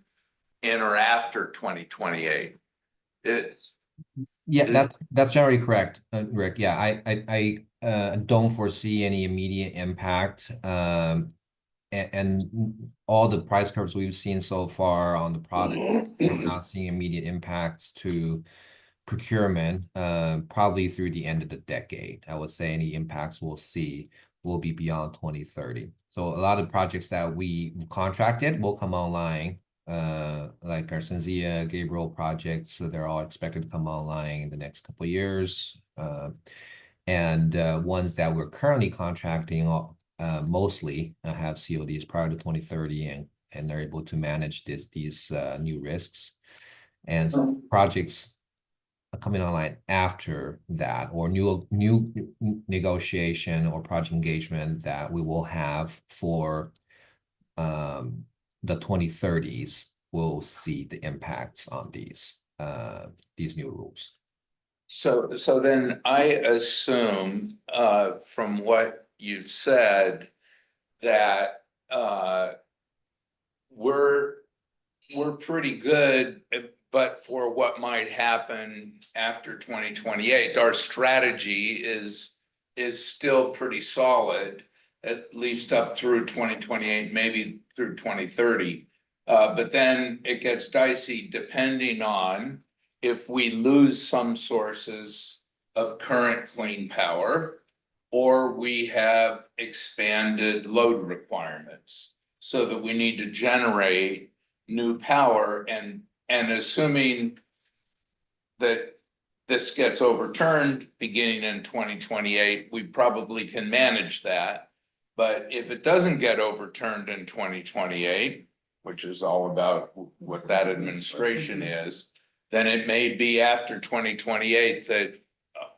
S12: in or after 2028.
S9: Yeah, that's generally correct, Rick. Yeah, I don't foresee any immediate impact. And all the price curves we've seen so far on the product, we're not seeing immediate impacts to procurement, probably through the end of the decade. I would say any impacts we'll see will be beyond 2030. So a lot of projects that we contracted will come online, like our SunZia, Gabriel projects. So they're all expected to come online in the next couple of years. And ones that we're currently contracting mostly have CODs prior to 2030, and they're able to manage these new risks. And so projects coming online after that, or new negotiation or project engagement that we will have for the 2030s, will see the impacts on these new rules.
S12: So then I assume from what you've said that we're pretty good, but for what might happen after 2028, our strategy is still pretty solid, at least up through 2028, maybe through 2030. But then it gets dicey depending on if we lose some sources of current clean power, or we have expanded load requirements so that we need to generate new power, and assuming that this gets overturned beginning in 2028, we probably can manage that. But if it doesn't get overturned in 2028, which is all about what that administration is, then it may be after 2028 that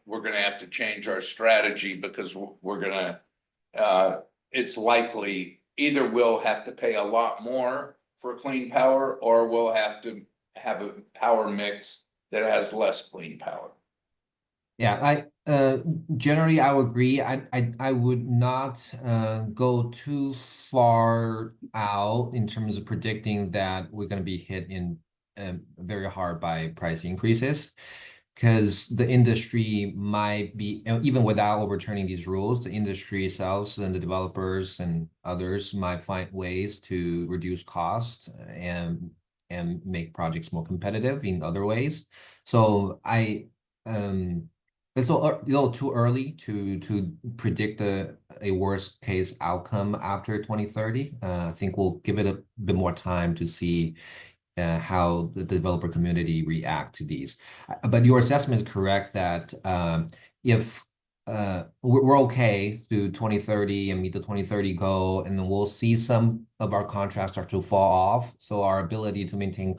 S12: we're gonna have to change our strategy because we're gonna, it's likely either we'll have to pay a lot more for clean power or we'll have to have a power mix that has less clean power.
S9: Yeah, generally I would agree. I would not go too far out in terms of predicting that we're going to be hit in very hard by price increases, because the industry might be, even without overturning these rules, the industry itself and the developers and others might find ways to reduce cost and make projects more competitive in other ways. So it's a little too early to predict a worst case outcome after 2030. I think we'll give it a bit more time to see how the developer community react to these. But your assessment is correct that if we're okay through 2030 and meet the 2030 goal, and then we'll see some of our contracts start to fall off. So our ability to maintain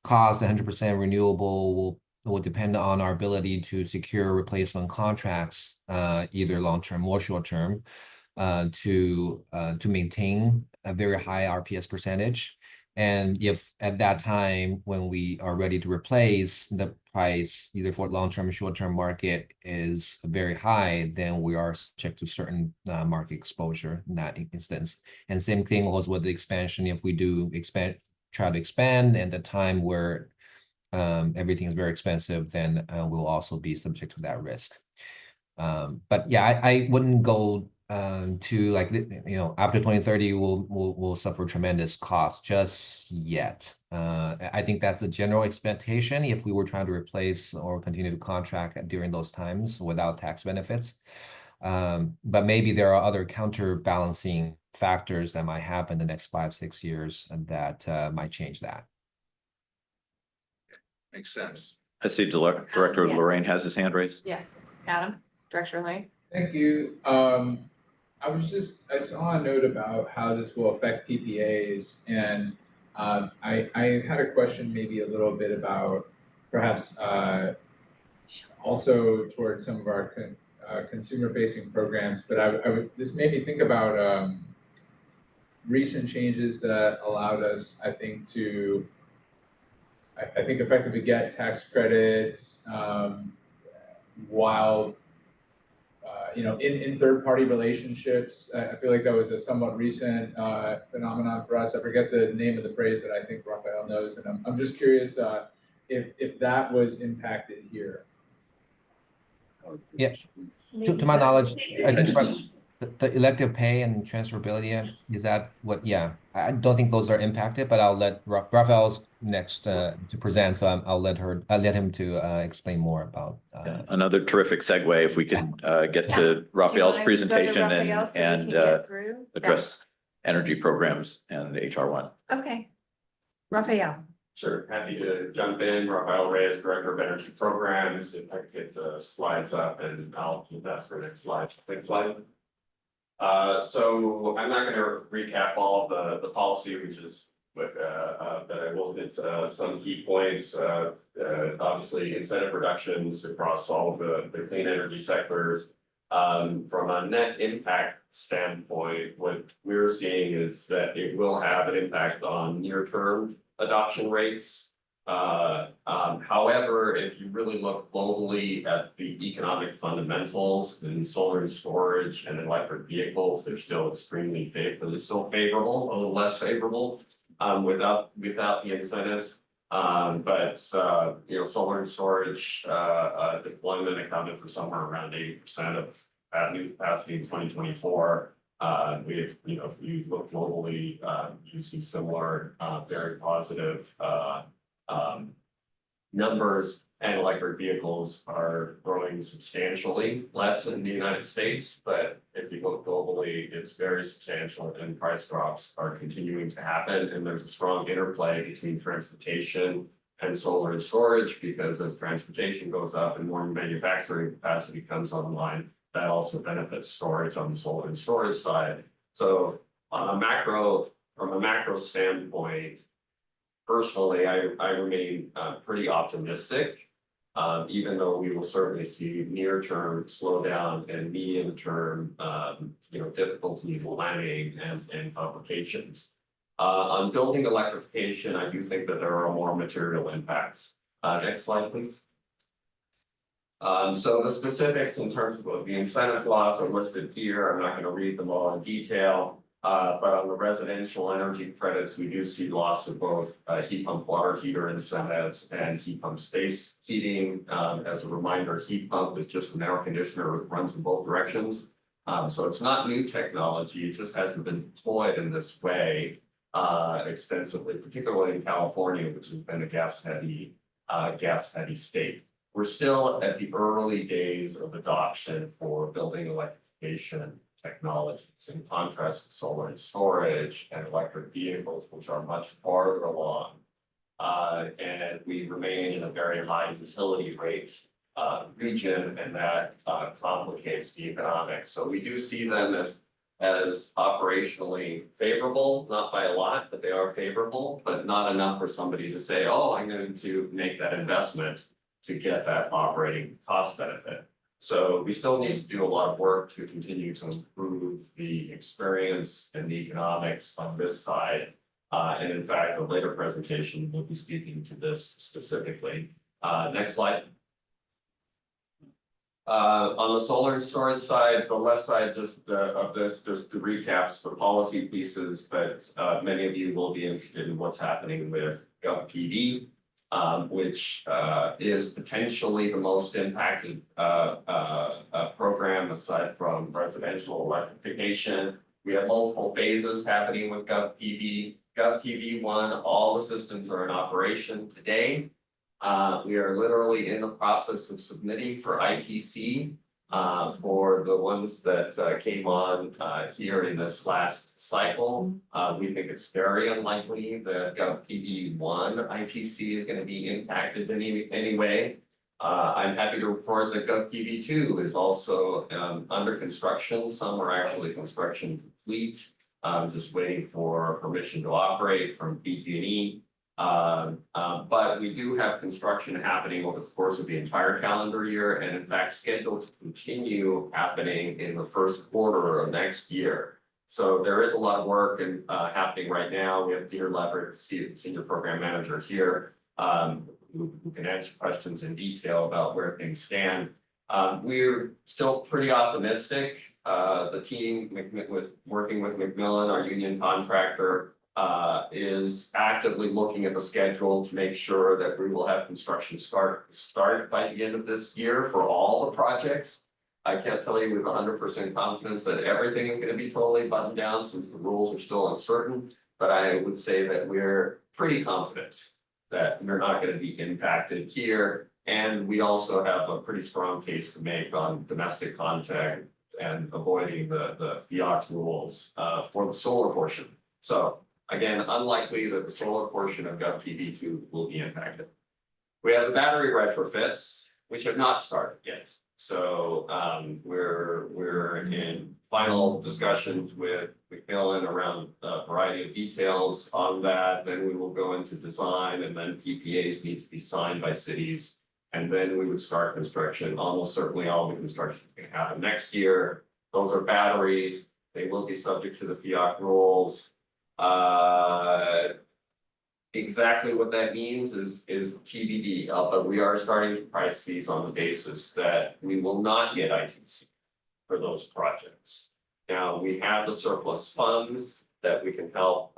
S9: cost 100% renewable will depend on our ability to secure replacement contracts, either long-term or short-term, to maintain a very high RPS percentage. And if at that time, when we are ready to replace, the price either for long-term or short-term market is very high, then we are subject to certain market exposure in that instance. And same thing was with the expansion. If we do try to expand at the time where everything is very expensive, then we'll also be subject to that risk. But yeah, I wouldn't go to like, after 2030 we'll suffer tremendous cost just yet. I think that's a general expectation if we were trying to replace or continue to contract during those times without tax benefits. But maybe there are other counterbalancing factors that might happen the next 5-6 years and that might change that.
S12: Makes sense.
S1: I see Director
S3: Yes.
S1: Lorraine has his hand raised.
S3: Yes, Adam, Director Lane.
S13: Thank you. I saw a note about how this will affect PPAs, and I had a question maybe a little bit about perhaps also towards some of our consumer-facing programs, but this made me think about recent changes that allowed us, I think, to effectively get tax credits while in third-party relationships. I feel like that was a somewhat recent phenomenon for us. I forget the name of the phrase, but I think Raphael knows, and I'm just curious if that was impacted here.
S9: Yeah, to my knowledge, I think about the elective pay and transferability, is that what? Yeah, I don't think those are impacted, but I'll let Raphael's next to present, so I'll let him to explain more about.
S1: Yeah, another terrific segue if we could get to Raphael's presentation and address energy programs and HR1.
S3: Okay, Raphael.
S14: Sure, happy to jump in. Rafael Reyes, Director of Energy Programs. If I could get the slides up, and I'll do that for next slide. Next slide. So I'm not going to recap all of the policy, which is but I will hit some key points. Obviously, incentive reductions across all of the clean energy sectors. From a net impact standpoint, what we're seeing is that it will have an impact on near-term adoption rates. However, if you really look globally at the economic fundamentals in solar and storage and electric vehicles, they're still extremely favorable. They're still favorable, a little less favorable without the incentives. But solar and storage deployment accounted for somewhere around 80% of new capacity in 2024. If you look globally, you see similar very positive numbers, and electric vehicles are growing substantially less in the United States. But if you look globally, it's very substantial, and price drops are continuing to happen. And there's a strong interplay between transportation and solar and storage, because as transportation goes up and more manufacturing capacity comes online, that also benefits storage on the solar and storage side. So on a macro from a macro standpoint, personally, I remain pretty optimistic. Even though we will certainly see near-term slowdown and medium-term, difficulties planning and complications. On building electrification, I do think that there are more material impacts. Next slide, please. So the specifics in terms of the incentive laws are listed here. I'm not going to read them all in detail. But on the residential energy credits, we do see loss of both heat pump water heater incentives and heat pump space heating. As a reminder, heat pump is just an air conditioner that runs in both directions. So it's not new technology, it just hasn't been deployed in this way extensively, particularly in California, which has been a gas heavy state. We're still at the early days of adoption for building electrification technologies, in contrast to solar and storage and electric vehicles, which are much farther along. And we remain in a very high utility rate region, and that complicates the economics. So we do see them as operationally favorable, not by a lot, but they are favorable, but not enough for somebody to say, oh, I'm going to make that investment to get that operating cost benefit. So we still need to do a lot of work to continue to improve the experience and the economics on this side. And in fact, a later presentation will be speaking to this specifically. Next slide. On the solar and storage side, the left side of this just recaps the policy pieces, but many of you will be interested in what's happening with GovPD. Which is potentially the most impacted program aside from residential electrification. We have multiple phases happening with GovPD. GovPD 1, all the systems are in operation today. We are literally in the process of submitting for ITC for the ones that came on here in this last cycle. We think it's very unlikely that GovPD 1 ITC is going to be impacted in any way. I'm happy to report that GovPD 2 is also under construction. Some are actually construction complete, just waiting for permission to operate from PG&E. But we do have construction happening over the course of the entire calendar year, and in fact scheduled to continue happening in the first quarter of next year. So there is a lot of work happening right now. We have Dear Leverett, Senior Program Manager here, who can answer questions in detail about where things stand. We're still pretty optimistic. The team working with McMillan, our union contractor, is actively looking at the schedule to make sure that we will have construction start by the end of this year for all the projects. I can't tell you with 100% confidence that everything is going to be totally buttoned down since the rules are still uncertain, but I would say that we're pretty confident that we're not going to be impacted here. And we also have a pretty strong case to make on domestic content and avoiding the FIAC rules for the solar portion. So again, unlikely that the solar portion of GovPD 2 will be impacted. We have the battery retrofits, which have not started yet. So we're in final discussions with McMillan around a variety of details on that. Then we will go into design, and then PPAs need to be signed by cities. And then we would start construction. Almost certainly all the construction is going to happen next year. Those are batteries. They will be subject to the FIAC rules. Exactly what that means is TBD, but we are starting to price these on the basis that we will not get ITC for those projects. Now, we have the surplus funds that we can help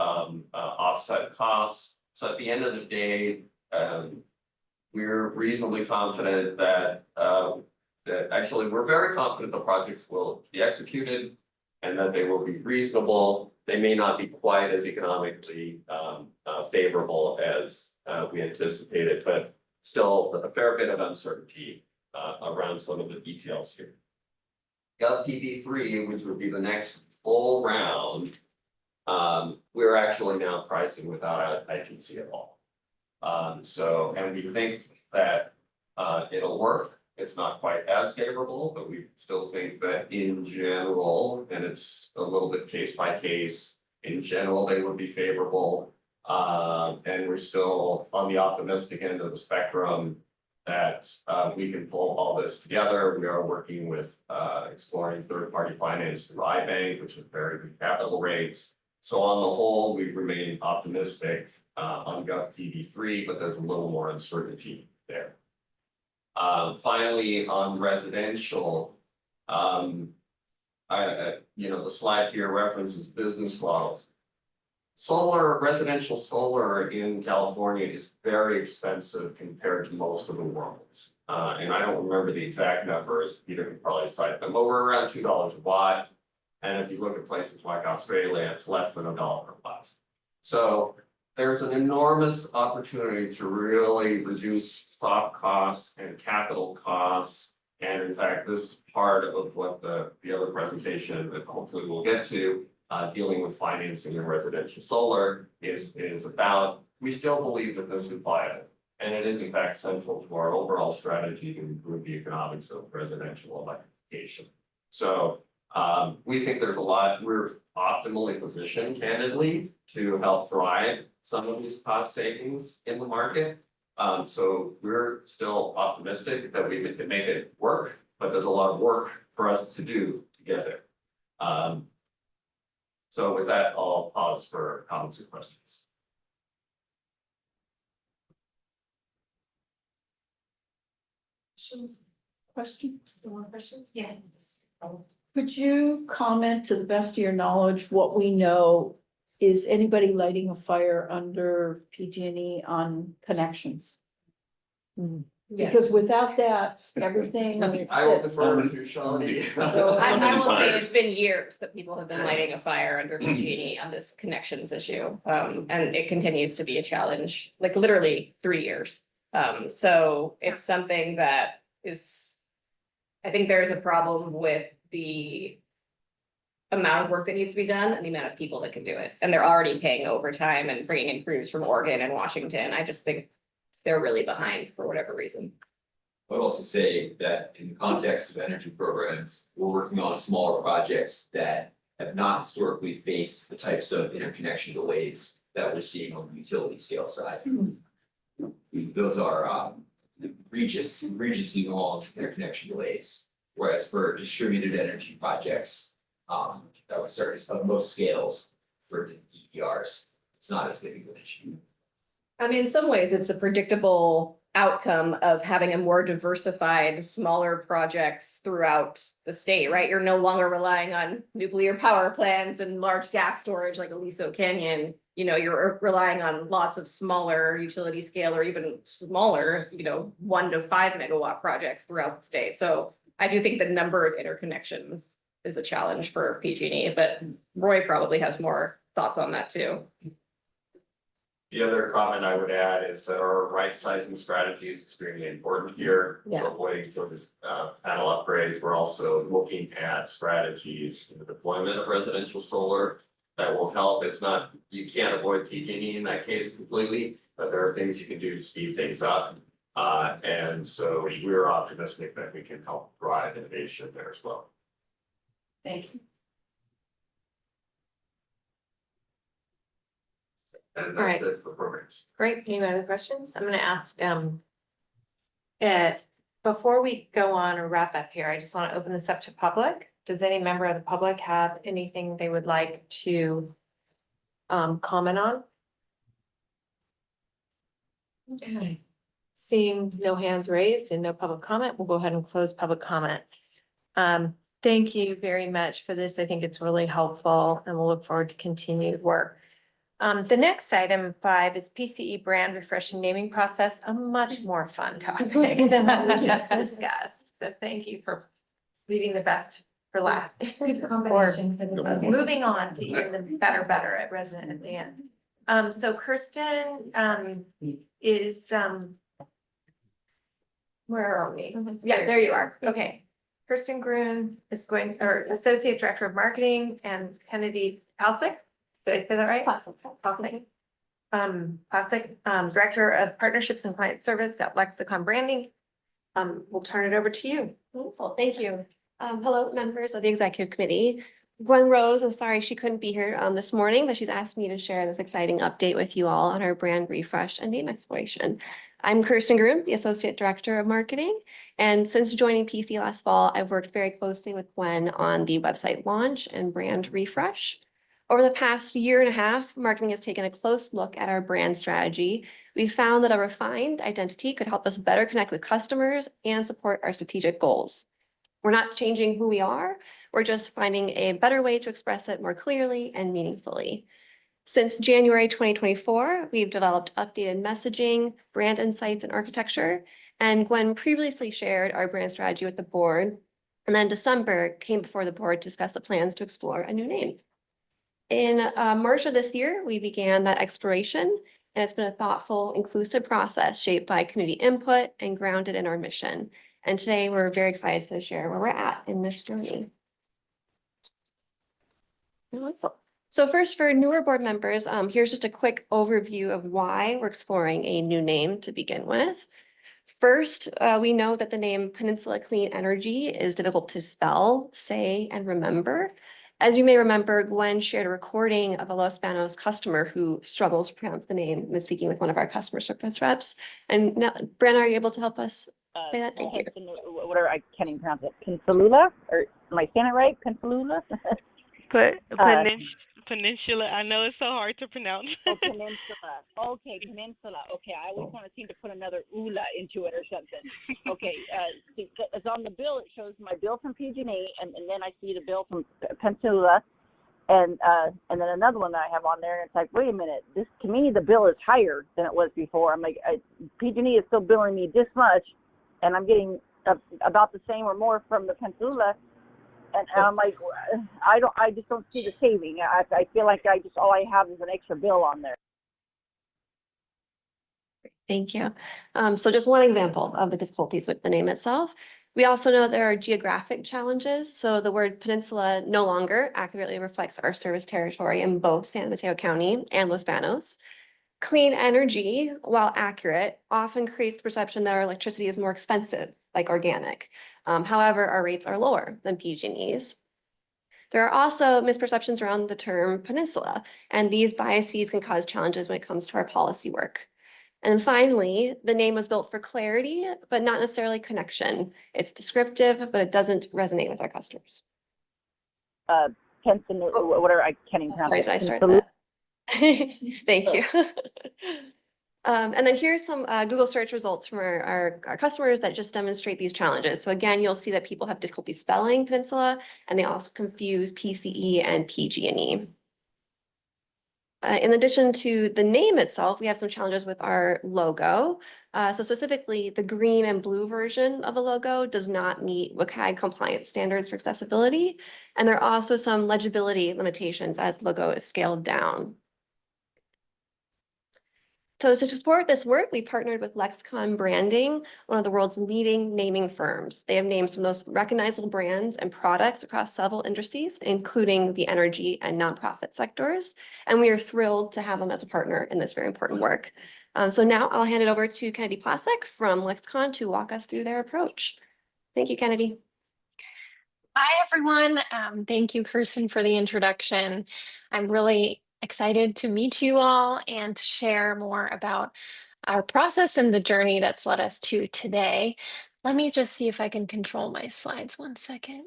S14: offset costs. So at the end of the day, we're reasonably confident that actually we're very confident the projects will be executed and that they will be reasonable. They may not be quite as economically favorable as we anticipated, but still a fair bit of uncertainty around some of the details here. GovPD 3, which would be the next full round, we're actually now pricing without ITC at all. And we think that it'll work. It's not quite as favorable, but we still think that in general, and it's a little bit case by case, in general, they would be favorable. And we're still on the optimistic end of the spectrum that we can pull all this together. We are working with exploring third-party finance through iBank, which is very good capital rates. So on the whole, we remain optimistic on GovPD3, but there's a little more uncertainty there. Finally, on residential, the slide here references business models. Residential solar in California is very expensive compared to most of the world. And I don't remember the exact numbers, Peter could probably cite them, but we're around $2 a watt. And if you look at places like Australia, it's less than $1 per watt. So there's an enormous opportunity to really reduce soft costs and capital costs. And in fact, this is part of what the other presentation that hopefully we'll get to, dealing with financing in residential solar is about. We still believe that this is viable. And it is in fact central to our overall strategy to improve the economics of residential electrification. So we think there's a lot, we're optimally positioned candidly to help drive some of these cost savings in the market. So we're still optimistic that we can make it work, but there's a lot of work for us to do to get there. So with that, I'll pause for comments and questions.
S11: Question?
S3: More questions? Yeah.
S11: Could you comment, to the best of your knowledge, what we know, is anybody lighting a fire under PG&E on connections? Because without that, everything.
S14: I will defer to Shawnee.
S2: I will say it's been years that people have been lighting a fire under PG&E on this connections issue. And it continues to be a challenge, like literally 3 years. So it's something that is, I think there's a problem with the amount of work that needs to be done and the amount of people that can do it. And they're already paying overtime and bringing in crews from Oregon and Washington. I just think they're really behind for whatever reason.
S15: I would also say that in the context of energy programs, we're working on smaller projects that have not historically faced the types of interconnection delays that we're seeing on the utility scale side. Those are egregiously long interconnection delays. Whereas for distributed energy projects, that would start at most scales for the DERs, it's not as big of an issue.
S2: I mean, in some ways, it's a predictable outcome of having a more diversified, smaller projects throughout the state, right? You're no longer relying on nuclear power plants and large gas storage like Aliso Canyon. You're relying on lots of smaller utility scale or even smaller, 1 to 5 megawatt projects throughout the state. So I do think the number of interconnections is a challenge for PG&E, but Roy probably has more thoughts on that too.
S14: The other comment I would add is that our right sizing strategy is extremely important here. So avoiding sort of panel upgrades, we're also looking at strategies in the deployment of residential solar that will help. It's not, you can't avoid PG&E in that case completely, but there are things you can do to speed things up. And so we're optimistic that we can help drive innovation there as well.
S11: Thank you.
S14: And
S3: All
S14: that's
S3: right.
S14: it for programs.
S3: Great. Any other questions? I'm gonna ask, before we go on or wrap up here, I just want to open this up to public. Does any member of the public have anything they would like to comment on? Okay. Seeing no hands raised and no public comment, we'll go ahead and close public comment. Thank you very much for this. I think it's really helpful and we'll look forward to continued work. The next item 5 is PCE brand refresh and naming process, a much more fun topic than what we just discussed. So thank you for leaving the best for last.
S11: Good combination for the.
S3: Moving on to even the better at resident at the end. So Kirsten is where are we? Yeah, there you are. Okay. Kirsten Grun is Associate Director of Marketing, and Kennedy Palsick. Did I say that right? Palsick. Director of Partnerships and Client Service at Lexicon Branding. We'll turn it over to you.
S16: Wonderful, thank you. Hello, members of the Executive Committee. Gwen Rose is sorry she couldn't be here this morning, but she's asked me to share this exciting update with you all on our brand refresh and name exploration. I'm Kirsten Groom, the Associate Director of Marketing, and since joining PC last fall, I've worked very closely with Gwen on the website launch and brand refresh. Over the past year and a half, marketing has taken a close look at our brand strategy. We found that a refined identity could help us better connect with customers and support our strategic goals. We're not changing who we are, we're just finding a better way to express it more clearly and meaningfully. Since January 2024, we've developed updated messaging, brand insights, and architecture. And Gwen previously shared our brand strategy with the board. And then December came before the board to discuss the plans to explore a new name. In March of this year, we began that exploration, and it's been a thoughtful, inclusive process shaped by community input and grounded in our mission. And today we're very excited to share where we're at in this journey. So first, for newer board members, here's just a quick overview of why we're exploring a new name to begin with. First, we know that the name Peninsula Clean Energy is difficult to spell, say, and remember. As you may remember, Gwen shared a recording of a Los Banos customer who struggles to pronounce the name when speaking with one of our customer service reps. And now, Brenna, are you able to help us say that? Thank you.
S17: Whatever, I can't even pronounce it. Peninsula, or am I saying it right? Peninsula?
S18: Peninsula. I know it's so hard to pronounce.
S17: Oh, peninsula. Okay, peninsula. Okay, I always want to seem to put another ula into it or something. Okay, it's on the bill. It shows my bill from PG&E, and then I see the bill from Peninsula, and then another one that I have on there. And it's like, wait a minute, this to me the bill is higher than it was before. I'm like, PG&E is still billing me this much, and I'm getting about the same or more from the Peninsula. And I'm like, I just don't see the saving. I feel like all I have is an extra bill on there.
S16: Thank you. So just one example of the difficulties with the name itself. We also know there are geographic challenges. So the word peninsula no longer accurately reflects our service territory in both San Mateo County and Los Banos. Clean energy, while accurate, often creates the perception that our electricity is more expensive, like organic. However, our rates are lower than PG&E's. There are also misperceptions around the term peninsula, and these biases can cause challenges when it comes to our policy work. And finally, the name was built for clarity, but not necessarily connection. It's descriptive, but it doesn't resonate with our customers.
S17: Whatever, I can't even pronounce
S16: sorry,
S17: it.
S16: did I start that? Thank you. And then here's some Google search results from our customers that just demonstrate these challenges. So again, you'll see that people have difficulty spelling peninsula, and they also confuse PCE and PG&E. In addition to the name itself, we have some challenges with our logo. So specifically, the green and blue version of a logo does not meet WCAG compliance standards for accessibility. And there are also some legibility limitations as the logo is scaled down. So to support this work, we partnered with Lexicon Branding, one of the world's leading naming firms. They have names from those recognizable brands and products across several industries, including the energy and nonprofit sectors. And we are thrilled to have them as a partner in this very important work. So now I'll hand it over to Kennedy Plasek from Lexicon to walk us through their approach. Thank you, Kennedy.
S19: Hi, everyone. Thank you, Kirsten, for the introduction. I'm really excited to meet you all and to share more about our process and the journey that's led us to today. Let me just see if I can control my slides 1 second.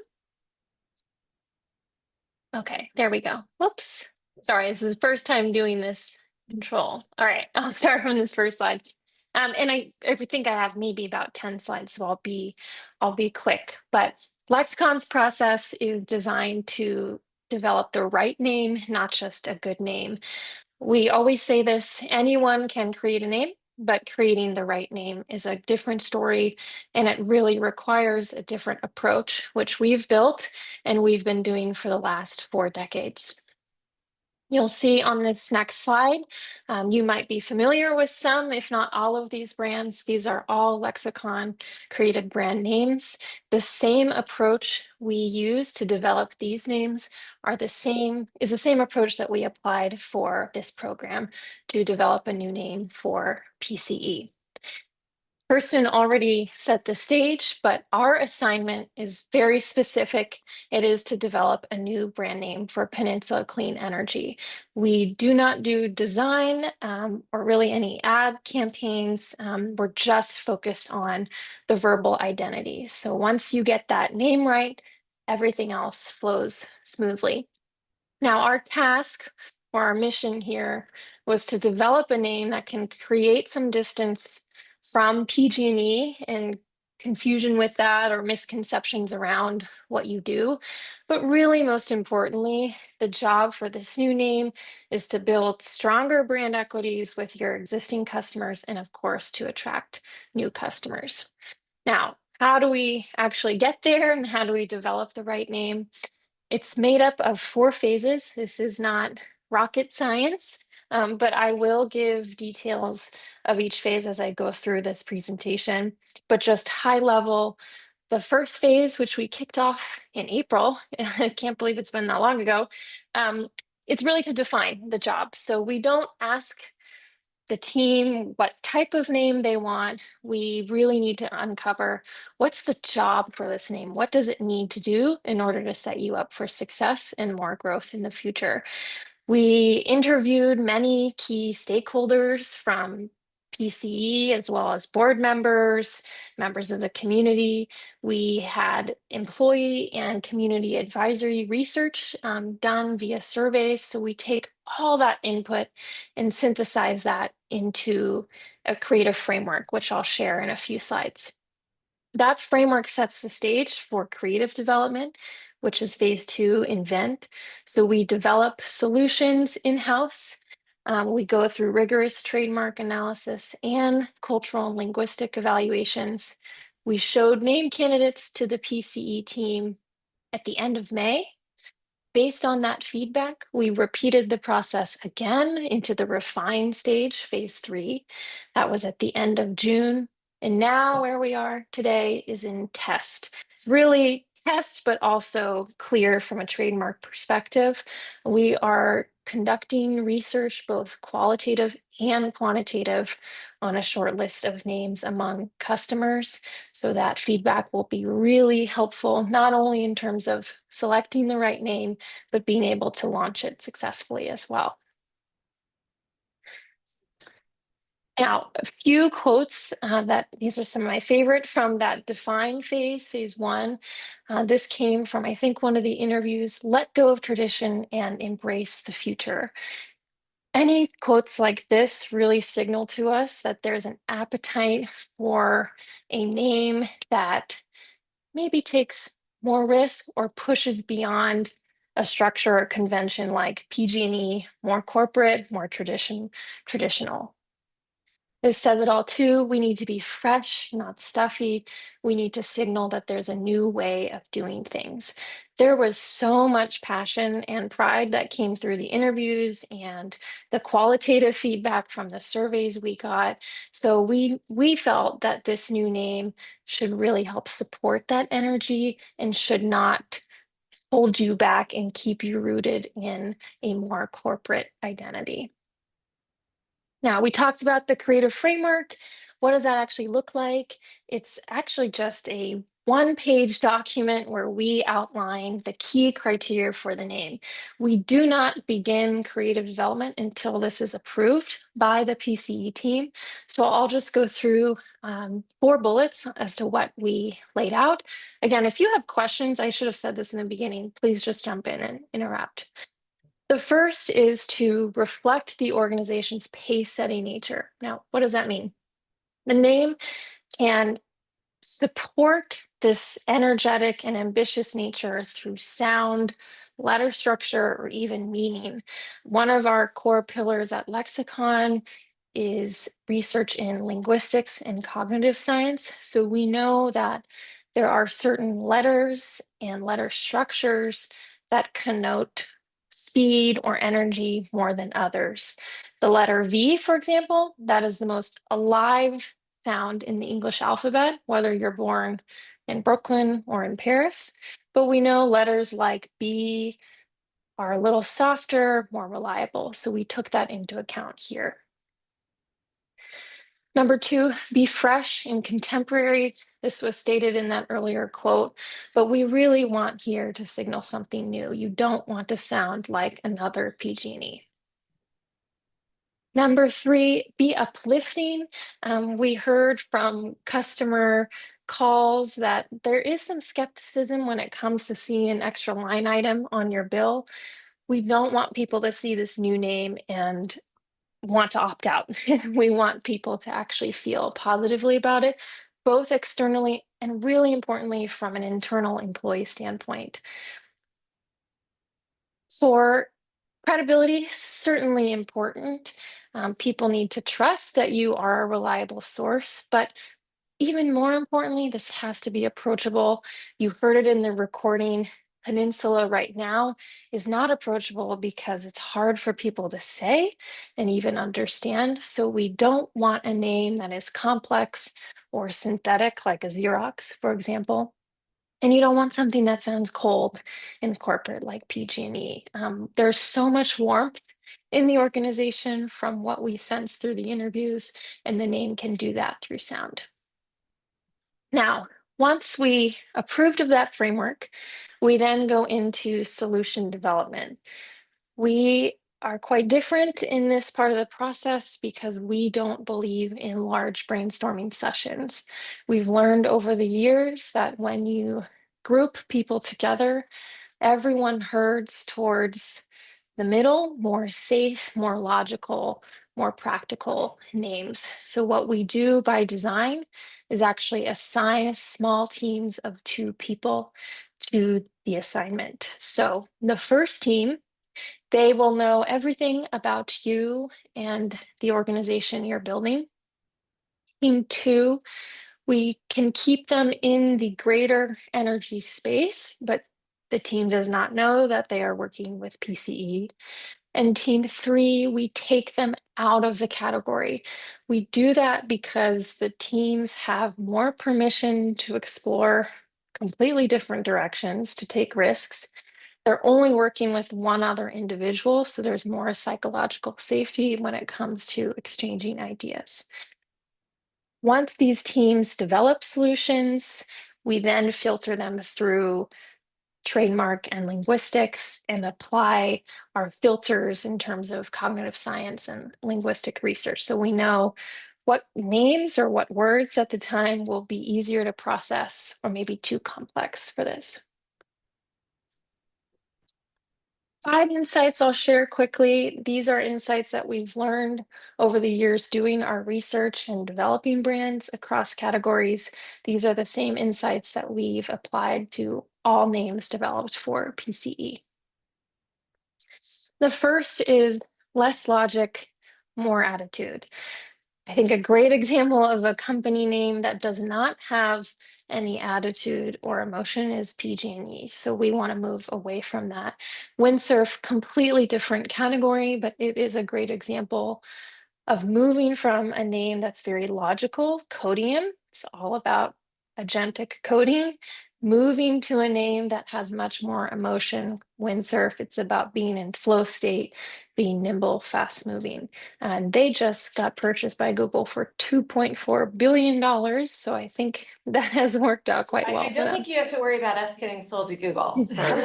S19: Okay, there we go. Whoops. Sorry, this is the first time doing this control. All right, I'll start on this first slide. And I think I have maybe about 10 slides, so I'll be quick. But Lexicon's process is designed to develop the right name, not just a good name. We always say this, anyone can create a name, but creating the right name is a different story, and it really requires a different approach, which we've built and we've been doing for the last 4 decades. You'll see on this next slide, you might be familiar with some, if not all of these brands. These are all Lexicon created brand names. The same approach we use to develop these names is the same approach that we applied for this program to develop a new name for PCE. Kirsten already set the stage, but our assignment is very specific. It is to develop a new brand name for Peninsula Clean Energy. We do not do design or really any ad campaigns. We're just focused on the verbal identity. So once you get that name right, everything else flows smoothly. Now, our task or our mission here was to develop a name that can create some distance from PG&E and confusion with that or misconceptions around what you do. But really, most importantly, the job for this new name is to build stronger brand equities with your existing customers and, of course, to attract new customers. Now, how do we actually get there and how do we develop the right name? It's made up of 4 phases. This is not rocket science, but I will give details of each phase as I go through this presentation. But just high level, the first phase, which we kicked off in April, I can't believe it's been that long ago, it's really to define the job. So we don't ask the team what type of name they want. We really need to uncover what's the job for this name? What does it need to do in order to set you up for success and more growth in the future? We interviewed many key stakeholders from PCE as well as board members, members of the community. We had employee and community advisory research done via surveys. So we take all that input and synthesize that into a creative framework, which I'll share in a few slides. That framework sets the stage for creative development, which is phase 2, invent. So we develop solutions in-house. We go through rigorous trademark analysis and cultural and linguistic evaluations. We showed name candidates to the PCE team at the end of May. Based on that feedback, we repeated the process again into the refine stage, phase 3. That was at the end of June. And now where we are today is in test. It's really test, but also clear from a trademark perspective. We are conducting research, both qualitative and quantitative, on a short list of names among customers. So that feedback will be really helpful, not only in terms of selecting the right name, but being able to launch it successfully as well. Now, a few quotes that these are some of my favorite from that define phase, phase 1. This came from, I think, one of the interviews: let go of tradition and embrace the future. Any quotes like this really signal to us that there's an appetite for a name that maybe takes more risk or pushes beyond a structure or convention like PG&E, more corporate, more traditional. This says it all too. We need to be fresh, not stuffy. We need to signal that there's a new way of doing things. There was so much passion and pride that came through the interviews and the qualitative feedback from the surveys we got. So we felt that this new name should really help support that energy and should not hold you back and keep you rooted in a more corporate identity. Now, we talked about the creative framework. What does that actually look like? It's actually just a 1-page document where we outline the key criteria for the name. We do not begin creative development until this is approved by the PCE team. So I'll just go through 4 bullets as to what we laid out. Again, if you have questions, I should have said this in the beginning, please just jump in and interrupt. The first is to reflect the organization's pace-setting nature. Now, what does that mean? The name can support this energetic and ambitious nature through sound, letter structure, or even meaning. One of our core pillars at Lexicon is research in linguistics and cognitive science. So we know that there are certain letters and letter structures that connote speed or energy more than others. The letter V, for example, that is the most alive sound in the English alphabet, whether you're born in Brooklyn or in Paris. But we know letters like B are a little softer, more reliable. So we took that into account here. Number two, be fresh and contemporary. This was stated in that earlier quote, but we really want here to signal something new. You don't want to sound like another PG&E. Number three, be uplifting. We heard from customer calls that there is some skepticism when it comes to seeing an extra line item on your bill. We don't want people to see this new name and want to opt out. We want people to actually feel positively about it, both externally and really importantly from an internal employee standpoint. For credibility, certainly important. People need to trust that you are a reliable source, but even more importantly, this has to be approachable. You heard it in the recording. Peninsula right now is not approachable because it's hard for people to say and even understand. So we don't want a name that is complex or synthetic, like a Xerox, for example. And you don't want something that sounds cold and corporate like PG&E. There's so much warmth in the organization from what we sense through the interviews, and the name can do that through sound. Now, once we approved of that framework, we then go into solution development. We are quite different in this part of the process because we don't believe in large brainstorming sessions. We've learned over the years that when you group people together, everyone herds towards the middle, more safe, more logical, more practical names. So what we do by design is actually assign small teams of 2 people to the assignment. So the first team, they will know everything about you and the organization you're building. Team 2, we can keep them in the greater energy space, but the team does not know that they are working with PCE. And team 3, we take them out of the category. We do that because the teams have more permission to explore completely different directions, to take risks. They're only working with one other individual, so there's more psychological safety when it comes to exchanging ideas. Once these teams develop solutions, we then filter them through trademark and linguistics and apply our filters in terms of cognitive science and linguistic research. So we know what names or what words at the time will be easier to process or maybe too complex for this. 5 insights I'll share quickly. These are insights that we've learned over the years doing our research and developing brands across categories. These are the same insights that we've applied to all names developed for PCE. The first is less logic, more attitude. I think a great example of a company name that does not have any attitude or emotion is PG&E. So we want to move away from that. Windsurf, completely different category, but it is a great example of moving from a name that's very logical, Codium, it's all about agentic coding, moving to a name that has much more emotion, Windsurf, it's about being in flow state, being nimble, fast moving. And they just got purchased by Google for $2.4 billion. So I think that has worked out quite well.
S3: I don't think you have to worry about us getting sold to Google. Not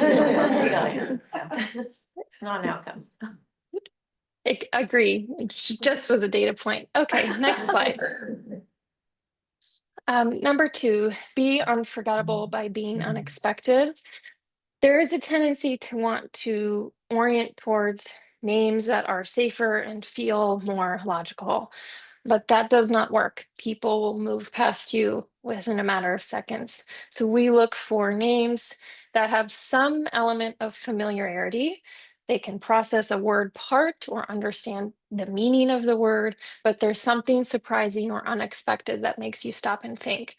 S3: an outcome.
S19: Agree. It just was a data point. Okay, next slide. Number 2, be unforgettable by being unexpected. There is a tendency to want to orient towards names that are safer and feel more logical, but that does not work. People will move past you within a matter of seconds. So we look for names that have some element of familiarity. They can process a word part or understand the meaning of the word, but there's something surprising or unexpected that makes you stop and think.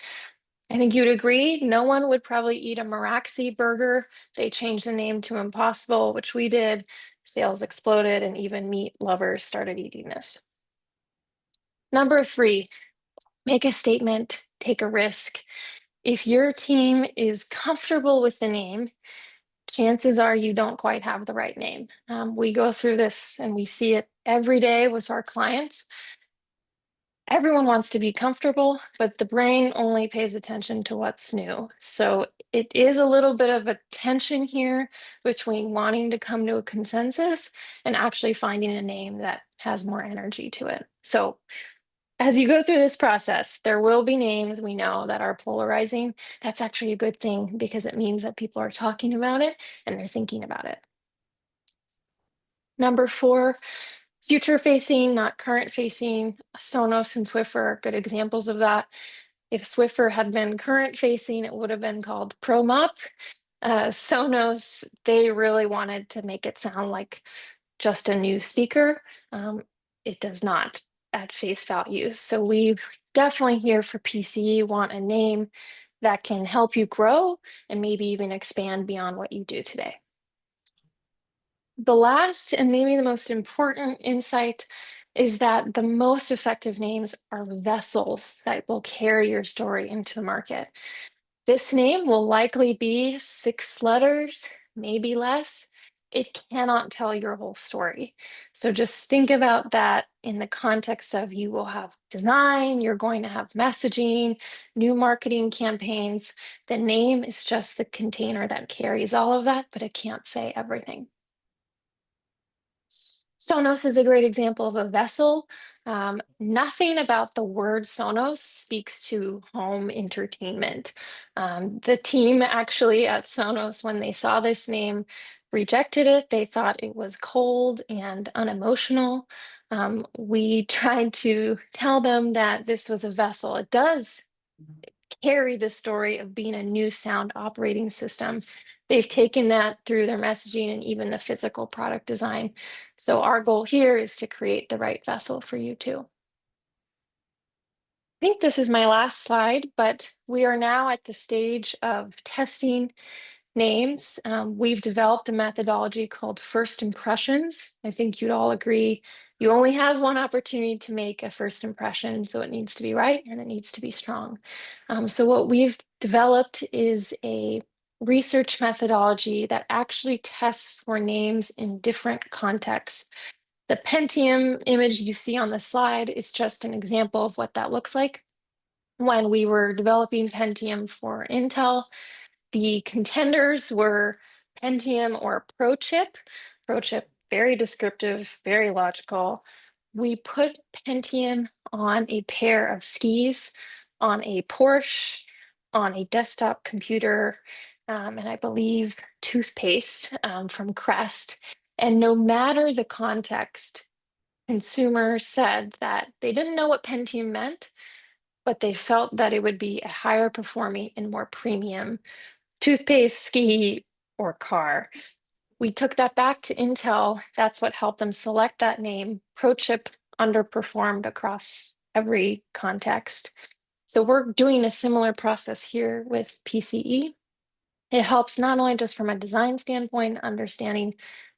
S19: I think you'd agree, no one would probably eat a Maraxi burger. They changed the name to Impossible, which we did. Sales exploded and even meat lovers started eating this. Number 3, make a statement, take a risk. If your team is comfortable with the name, chances are you don't quite have the right name. We go through this and we see it every day with our clients. Everyone wants to be comfortable, but the brain only pays attention to what's new. So it is a little bit of a tension here between wanting to come to a consensus and actually finding a name that has more energy to it. So as you go through this process, there will be names we know that are polarizing. That's actually a good thing because it means that people are talking about it and they're thinking about it. Number 4, future facing, not current facing. Sonos and Swiffer are good examples of that. If Swiffer had been current facing, it would have been called ProMop. Sonos, they really wanted to make it sound like just a new speaker. It does not at face value. So we definitely here for PCE want a name that can help you grow and maybe even expand beyond what you do today. The last and maybe the most important insight is that the most effective names are vessels that will carry your story into the market. This name will likely be 6 letters, maybe less. It cannot tell your whole story. So just think about that in the context of you will have design, you're going to have messaging, new marketing campaigns. The name is just the container that carries all of that, but it can't say everything. Sonos is a great example of a vessel. Nothing about the word Sonos speaks to home entertainment. The team actually at Sonos, when they saw this name, rejected it. They thought it was cold and unemotional. We tried to tell them that this was a vessel. It does carry the story of being a new sound operating system. They've taken that through their messaging and even the physical product design. So our goal here is to create the right vessel for you too. I think this is my last slide, but we are now at the stage of testing names. We've developed a methodology called first impressions. I think you'd all agree you only have one opportunity to make a first impression, so it needs to be right and it needs to be strong. So what we've developed is a research methodology that actually tests for names in different contexts. The Pentium image you see on the slide is just an example of what that looks like. When we were developing Pentium for Intel, the contenders were Pentium or ProChip. ProChip, very descriptive, very logical. We put Pentium on a pair of skis, on a Porsche, on a desktop computer, and I believe toothpaste from Crest. And no matter the context, consumers said that they didn't know what Pentium meant, but they felt that it would be a higher performing and more premium toothpaste, ski, or car. We took that back to Intel. That's what helped them select that name. ProChip underperformed across every context. So we're doing a similar process here with PCE. It helps not only just from a design standpoint, understanding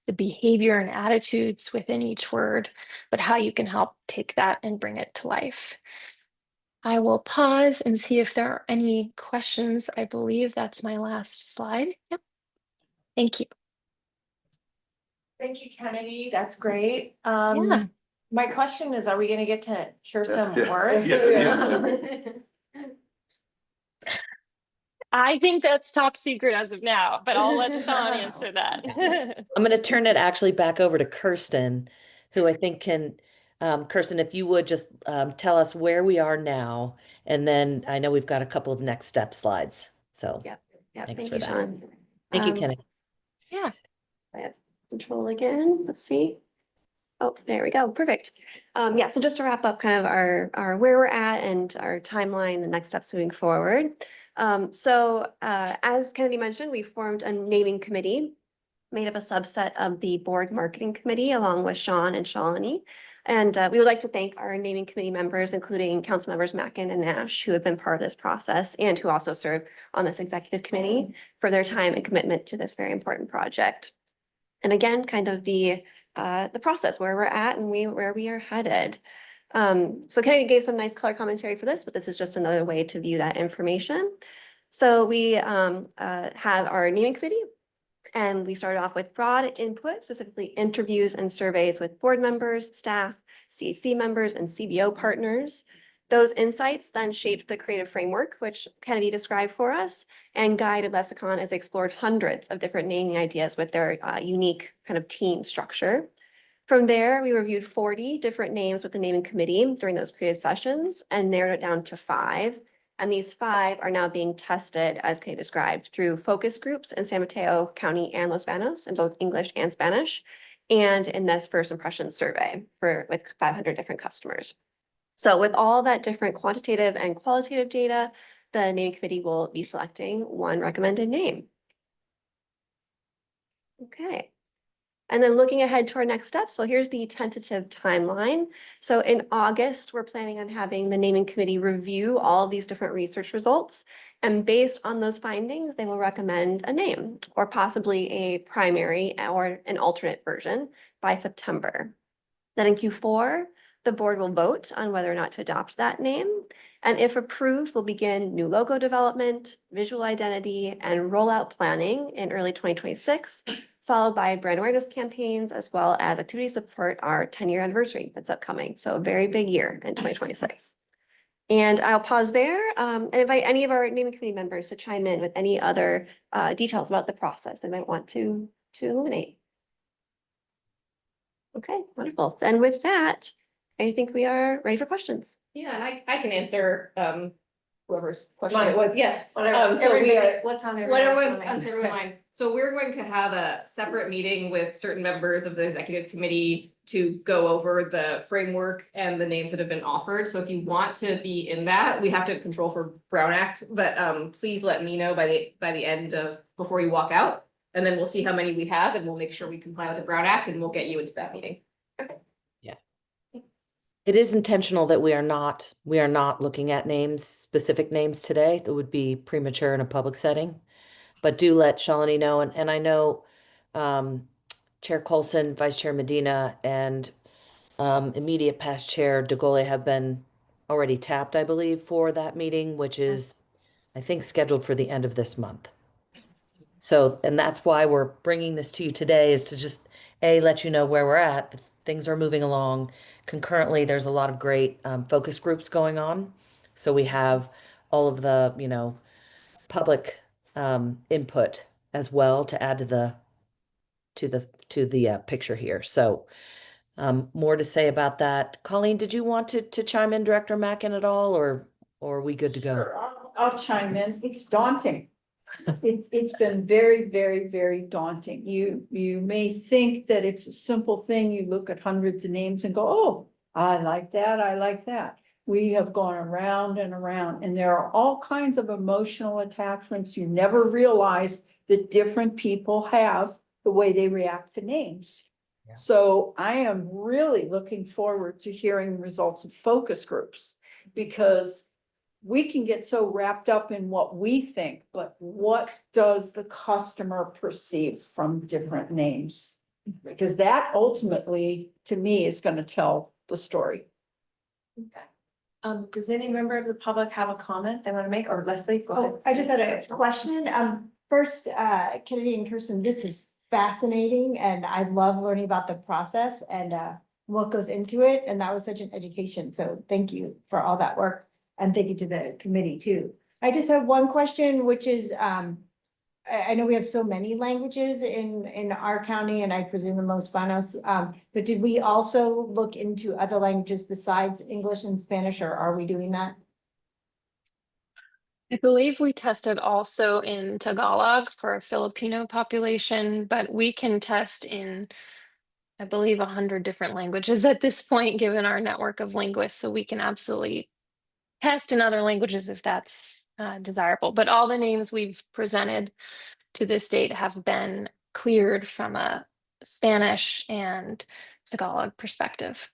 S19: the behavior and attitudes within each word, but how you can help take that and bring it to life. I will pause and see if there are any questions. I believe that's my last slide. Yep. Thank you.
S3: Thank you, Kennedy. That's great.
S19: Yeah.
S3: My question is, are we gonna get to hear some
S1: Yeah.
S3: work?
S1: Yeah.
S19: I think that's top secret as of now, but I'll let Sean answer that.
S4: I'm going to turn it actually back over to Kirsten, who I think can, Kirsten, if you would just tell us where we are now, and then I know we've got a couple of next step slides. So
S16: Yep.
S4: thanks
S16: Thank
S4: for
S16: you,
S4: that.
S16: Sean.
S4: Thank you, Kennedy.
S19: Yeah.
S16: I have control again. Let's see. Oh, there we go. Perfect. Yeah, so just to wrap up kind of our where we're at and our timeline and next steps moving forward. As Kennedy mentioned, we formed a naming committee made of a subset of the board marketing committee along with Sean and Shalini. And we would like to thank our naming committee members, including council members Mackin and Nash, who have been part of this process and who also serve on this executive committee for their time and commitment to this very important project. And again, kind of the process where we're at and where we are headed. So Kennedy gave some nice color commentary for this, but this is just another way to view that information. So we have our naming committee, And we started off with broad input, specifically interviews and surveys with board members, staff, CAC members, and CBO partners. Those insights then shaped the creative framework, which Kennedy described for us, and guided Lexicon as they explored hundreds of different naming ideas with their unique kind of team structure. From there, we reviewed 40 different names with the naming committee during those creative sessions and narrowed it down to 5. And these 5 are now being tested, as Kay described, through focus groups in San Mateo County and Los Banos in both English and Spanish, and in this first impression survey with 500 different customers. So with all that different quantitative and qualitative data, the naming committee will be selecting one recommended name. Okay. And then looking ahead to our next step. So here's the tentative timeline. So in August, we're planning on having the naming committee review all of these different research results. And based on those findings, they will recommend a name or possibly a primary or an alternate version by September. Then in Q4, the board will vote on whether or not to adopt that name. And if approved, we'll begin new logo development, visual identity, and rollout planning in early 2026. Followed by brand awareness campaigns, as well as activity support our 10-year anniversary that's upcoming. So a very big year in 2026. And I'll pause there and invite any of our naming committee members to chime in with any other details about the process they might want to illuminate. Okay, wonderful. Then with that, I think we are ready for questions.
S2: Yeah, and I can answer whoever's question
S11: Mine.
S2: it was. Yes.
S11: Whatever.
S2: So we are,
S11: What's on
S2: whatever's on everyone's mind. So we're going to have a separate meeting with certain members of the executive committee to go over the framework and the names that have been offered. So if you want to be in that, we have to control for Brown Act, but please let me know by the end of before you walk out. And then we'll see how many we have and we'll make sure we comply with the Brown Act and we'll get you into that meeting. Okay.
S4: Yeah. It is intentional that we are not looking at names, specific names today. That would be premature in a public setting. But do let Shalini know, and I know Chair Colson, Vice Chair Medina, and immediate past Chair DeGole have been already tapped, I believe, for that meeting, which is, I think, scheduled for the end of this month. So, and that's why we're bringing this to you today, is to just, let you know where we're at. Things are moving along. Concurrently, there's a lot of great focus groups going on. So we have all of the, public input as well to add to the picture here. So more to say about that. Colleen, did you want to chime in, Director Mackin, at all, or are we good to go?
S11: Sure, I'll chime in. It's daunting. It's been very, very, very daunting. You may think that it's a simple thing. You look at hundreds of names and go, oh, I like that, I like that. We have gone around and around, and there are all kinds of emotional attachments. You never realize that different people have the way they react to names. Yeah. So I am really looking forward to hearing the results of focus groups, because we can get so wrapped up in what we think, but what does the customer perceive from different names? Because that ultimately, to me, is going to tell the story.
S3: Okay. Does any member of the public have a comment they want to make, or Leslie, go ahead.
S8: I just had a question. First, Kennedy and Kirsten, this is fascinating, and I love learning about the process and what goes into it. And that was such an education. So thank you for all that work, and thank you to the committee too. I just have one question, which is, I know we have so many languages in our county, and I presume in Los Banos, but did we also look into other languages besides English and Spanish, or are we doing that?
S19: I believe we tested also in Tagalog for a Filipino population, but we can test in, I believe, 100 different languages at this point, given our network of linguists. So we can absolutely test in other languages if that's desirable. But all the names we've presented to this date have been cleared from a Spanish and Tagalog perspective.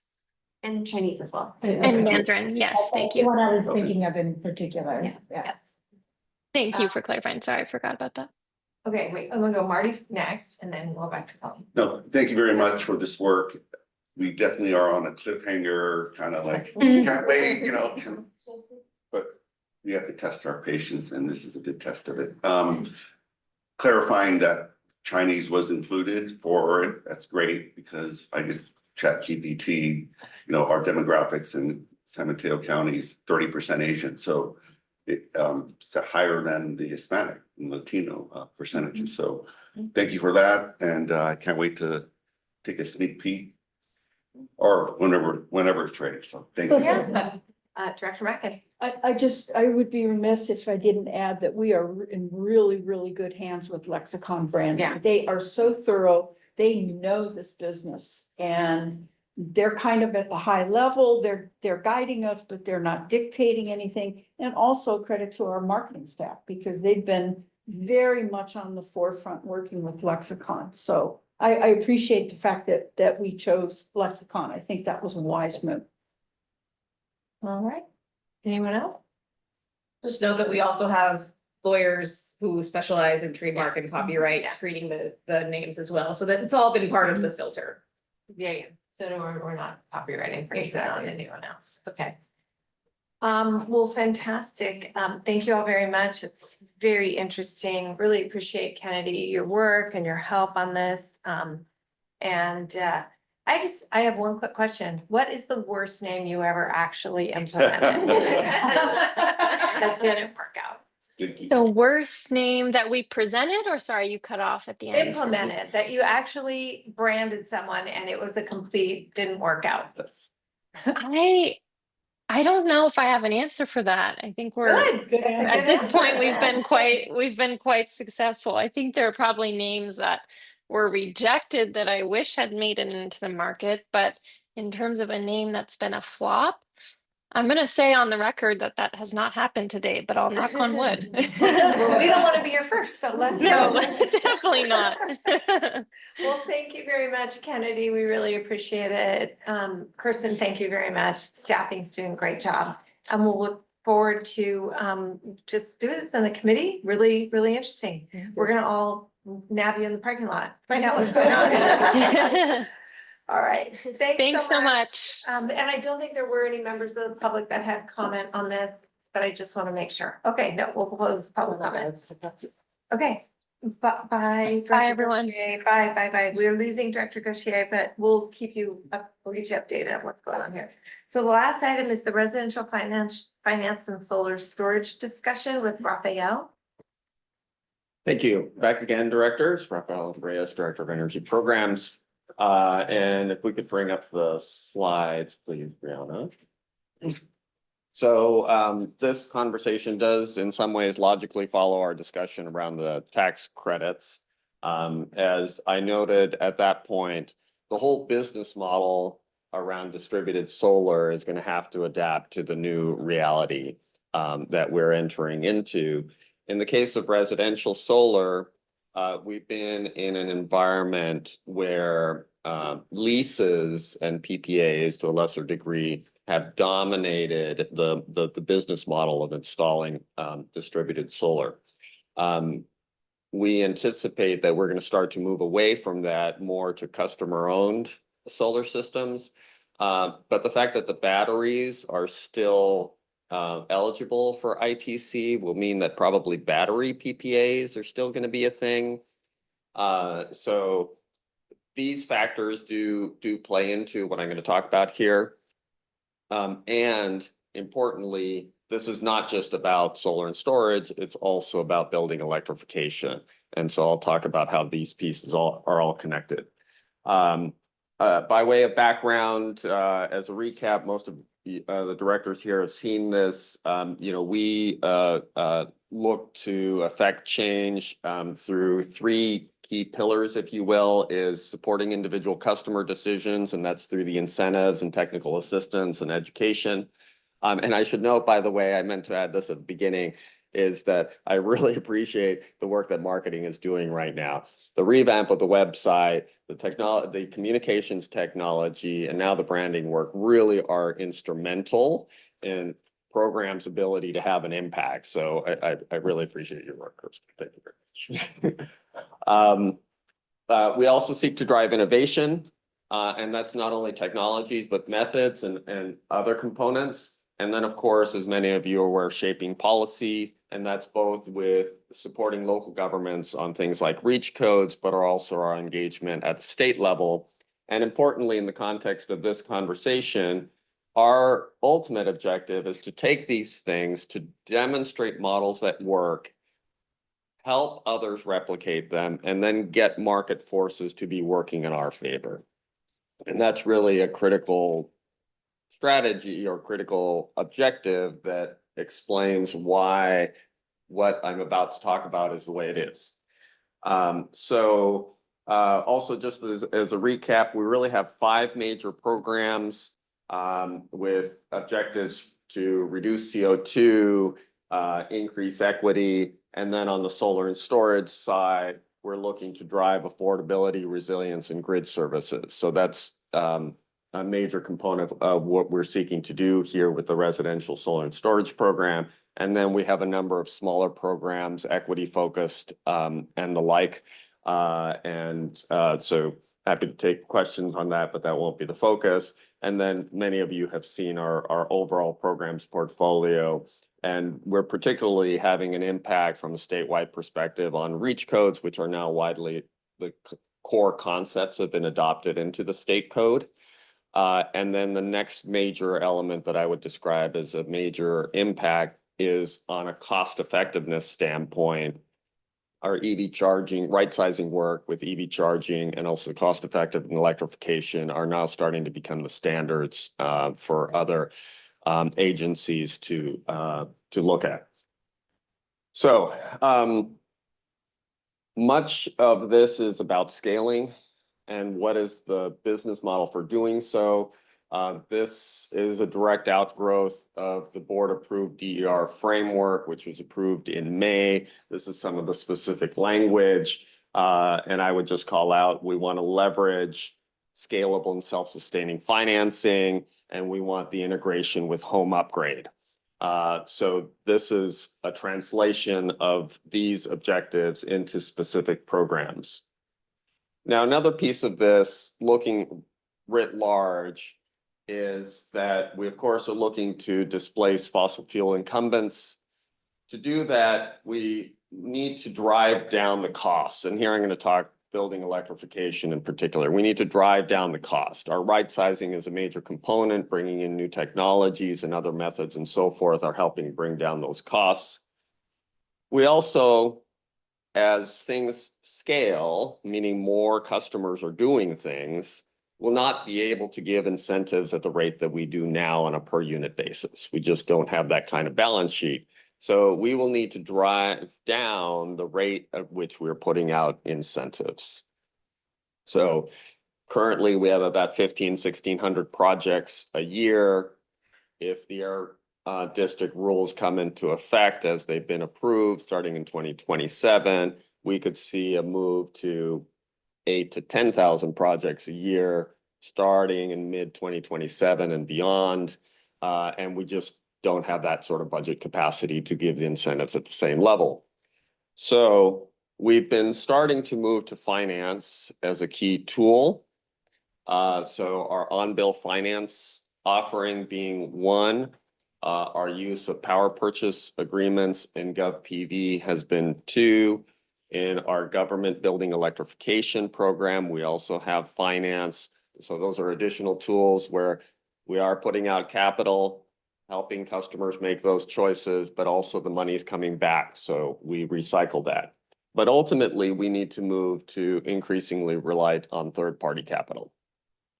S16: And Chinese as well.
S19: And Mandarin, yes, thank you.
S8: What I was thinking of in particular.
S16: Yeah.
S8: Yes.
S19: Thank you for clarifying. Sorry, I forgot about that.
S3: Okay, wait, I'm gonna go Marty next, and then we'll go back to Colleen.
S20: No, thank you very much for this work. We definitely are on a cliffhanger, kind of like, can't wait, but we have to test our patience, and this is a good test of it. Clarifying that Chinese was included for it. That's great because I guess ChatGPT, our demographics in San Mateo County is 30% Asian. So it's higher than the Hispanic and Latino percentages. So thank you for that. And I can't wait to take a sneak peek or whenever it's ready. So thank you.
S3: Yeah. Director Mackin.
S11: I would be remiss if I didn't add that we are in really, really good hands with Lexicon branding.
S3: Yeah.
S11: They are so thorough. They know this business and they're kind of at the high level. They're guiding us, but they're not dictating anything. And also credit to our marketing staff because they've been very much on the forefront working with Lexicon. So I appreciate the fact that we chose Lexicon. I think that was a wise move.
S3: All right. Anyone else?
S2: Just know that we also have lawyers who specialize in trademark and copyright
S3: Yeah.
S2: screening the names as well, so that it's all been part of the filter.
S3: Yeah. So we're not copywriting for
S2: Exactly.
S3: on anyone else. Okay. Well, fantastic. Thank you all very much. It's very interesting. Really appreciate Kennedy, your work and your help on this. I have one quick question. What is the worst name you ever actually implemented? That didn't work out.
S19: The worst name that we presented, or sorry, you cut off at the end.
S3: Implemented, that you actually branded someone and it was a complete, didn't work out.
S19: I don't know if I have an answer for that. I think we're
S3: Good
S19: at this point we've been quite successful. I think there are probably names that were rejected that I wish had made it into the market, but in terms of a name that's been a flop, I'm gonna say on the record that has not happened today, but I'll knock on wood.
S3: Well, we don't want to be your first, so let's
S19: No,
S3: go.
S19: definitely not.
S3: Well, thank you very much, Kennedy. We really appreciate it. Kirsten, thank you very much. Staffing's doing a great job. And we'll look forward to just do this in the committee. Really, really interesting. We're gonna all nab you in the parking lot, find out what's going on. All right, thanks so much. And I don't think there were any members of the public that had comment on this, but I just want to make sure. Okay, no, we'll close public comment. Okay, bye.
S19: Bye, everyone.
S3: Bye. We're losing Director Gauchier, but we'll keep you up, we'll get you updated on what's going on here. So the last item is the residential finance and solar storage discussion with Raphael.
S21: Thank you. Back again, directors. Rafael Reyes, Director of Energy Programs. And if we could bring up the slides, please, Brianna. So this conversation does in some ways logically follow our discussion around the tax credits. As I noted at that point, the whole business model around distributed solar is going to have to adapt to the new reality that we're entering into. In the case of residential solar, we've been in an environment where leases and PPAs to a lesser degree have dominated the business model of installing distributed solar. We anticipate that we're going to start to move away from that more to customer-owned solar systems. But the fact that the batteries are still eligible for ITC will mean that probably battery PPAs are still going to be a thing. So these factors do play into what I'm going to talk about here. And importantly, this is not just about solar and storage, it's also about building electrification. And so I'll talk about how these pieces are all connected. By way of background, as a recap, most of the directors here have seen this. We look to affect change through three key pillars, if you will, is supporting individual customer decisions, and that's through the incentives and technical assistance and education. And I should note, by the way, I meant to add this at the beginning, is that I really appreciate the work that marketing is doing right now. The revamp of the website, the communications technology, and now the branding work really are instrumental in programs' ability to have an impact. So I really appreciate your work, Kirsten. Thank you very much. We also seek to drive innovation, and that's not only technologies, but methods and other components. And then, of course, as many of you are aware, shaping policy And that's both with supporting local governments on things like reach codes, but are also our engagement at the state level. And importantly, in the context of this conversation, our ultimate objective is to take these things to demonstrate models that work, help others replicate them, and then get market forces to be working in our favor. And that's really a critical strategy or critical objective that explains why what I'm about to talk about is the way it is. Also just as a recap, we really have 5 major programs with objectives to reduce CO2, increase equity, and then on the solar and storage side, we're looking to drive affordability, resilience, and grid services. So that's a major component of what we're seeking to do here with the residential solar and storage program. And then we have a number of smaller programs, equity focused and the like. So happy to take questions on that, but that won't be the focus. And then many of you have seen our overall programs portfolio. And we're particularly having an impact from a statewide perspective on reach codes, which are now widely, the core concepts have been adopted into the state code. And then the next major element that I would describe as a major impact is on a cost effectiveness standpoint. Our EV charging, right sizing work with EV charging and also cost effective and electrification are now starting to become the standards for other agencies to look at. So much of this is about scaling and what is the business model for doing so. This is a direct outgrowth of the board approved DER framework, which was approved in May. This is some of the specific language. And I would just call out, we want to leverage scalable and self-sustaining financing, and we want the integration with home upgrade. So this is a translation of these objectives into specific programs. Now, another piece of this, looking writ large, is that we, of course, are looking to displace fossil fuel incumbents. To do that, we need to drive down the costs. And here I'm going to talk building electrification in particular. We need to drive down the cost. Our right sizing is a major component, bringing in new technologies and other methods and so forth are helping bring down those costs. We also, as things scale, meaning more customers are doing things, will not be able to give incentives at the rate that we do now on a per unit basis. We just don't have that kind of balance sheet. So we will need to drive down the rate at which we're putting out incentives. So currently we have about 1,600 projects a year. If the air district rules come into effect as they've been approved starting in 2027, we could see a move to 8,000 to 10,000 projects a year starting in mid 2027 and beyond. And we just don't have that sort of budget capacity to give the incentives at the same level. So we've been starting to move to finance as a key tool. So our on-bill finance offering being one, our use of power purchase agreements in GovPV has been 2. In our government building electrification program, we also have finance. So those are additional tools where we are putting out capital, helping customers make those choices, but also the money is coming back. So we recycle that. But ultimately, we need to move to increasingly rely on third-party capital.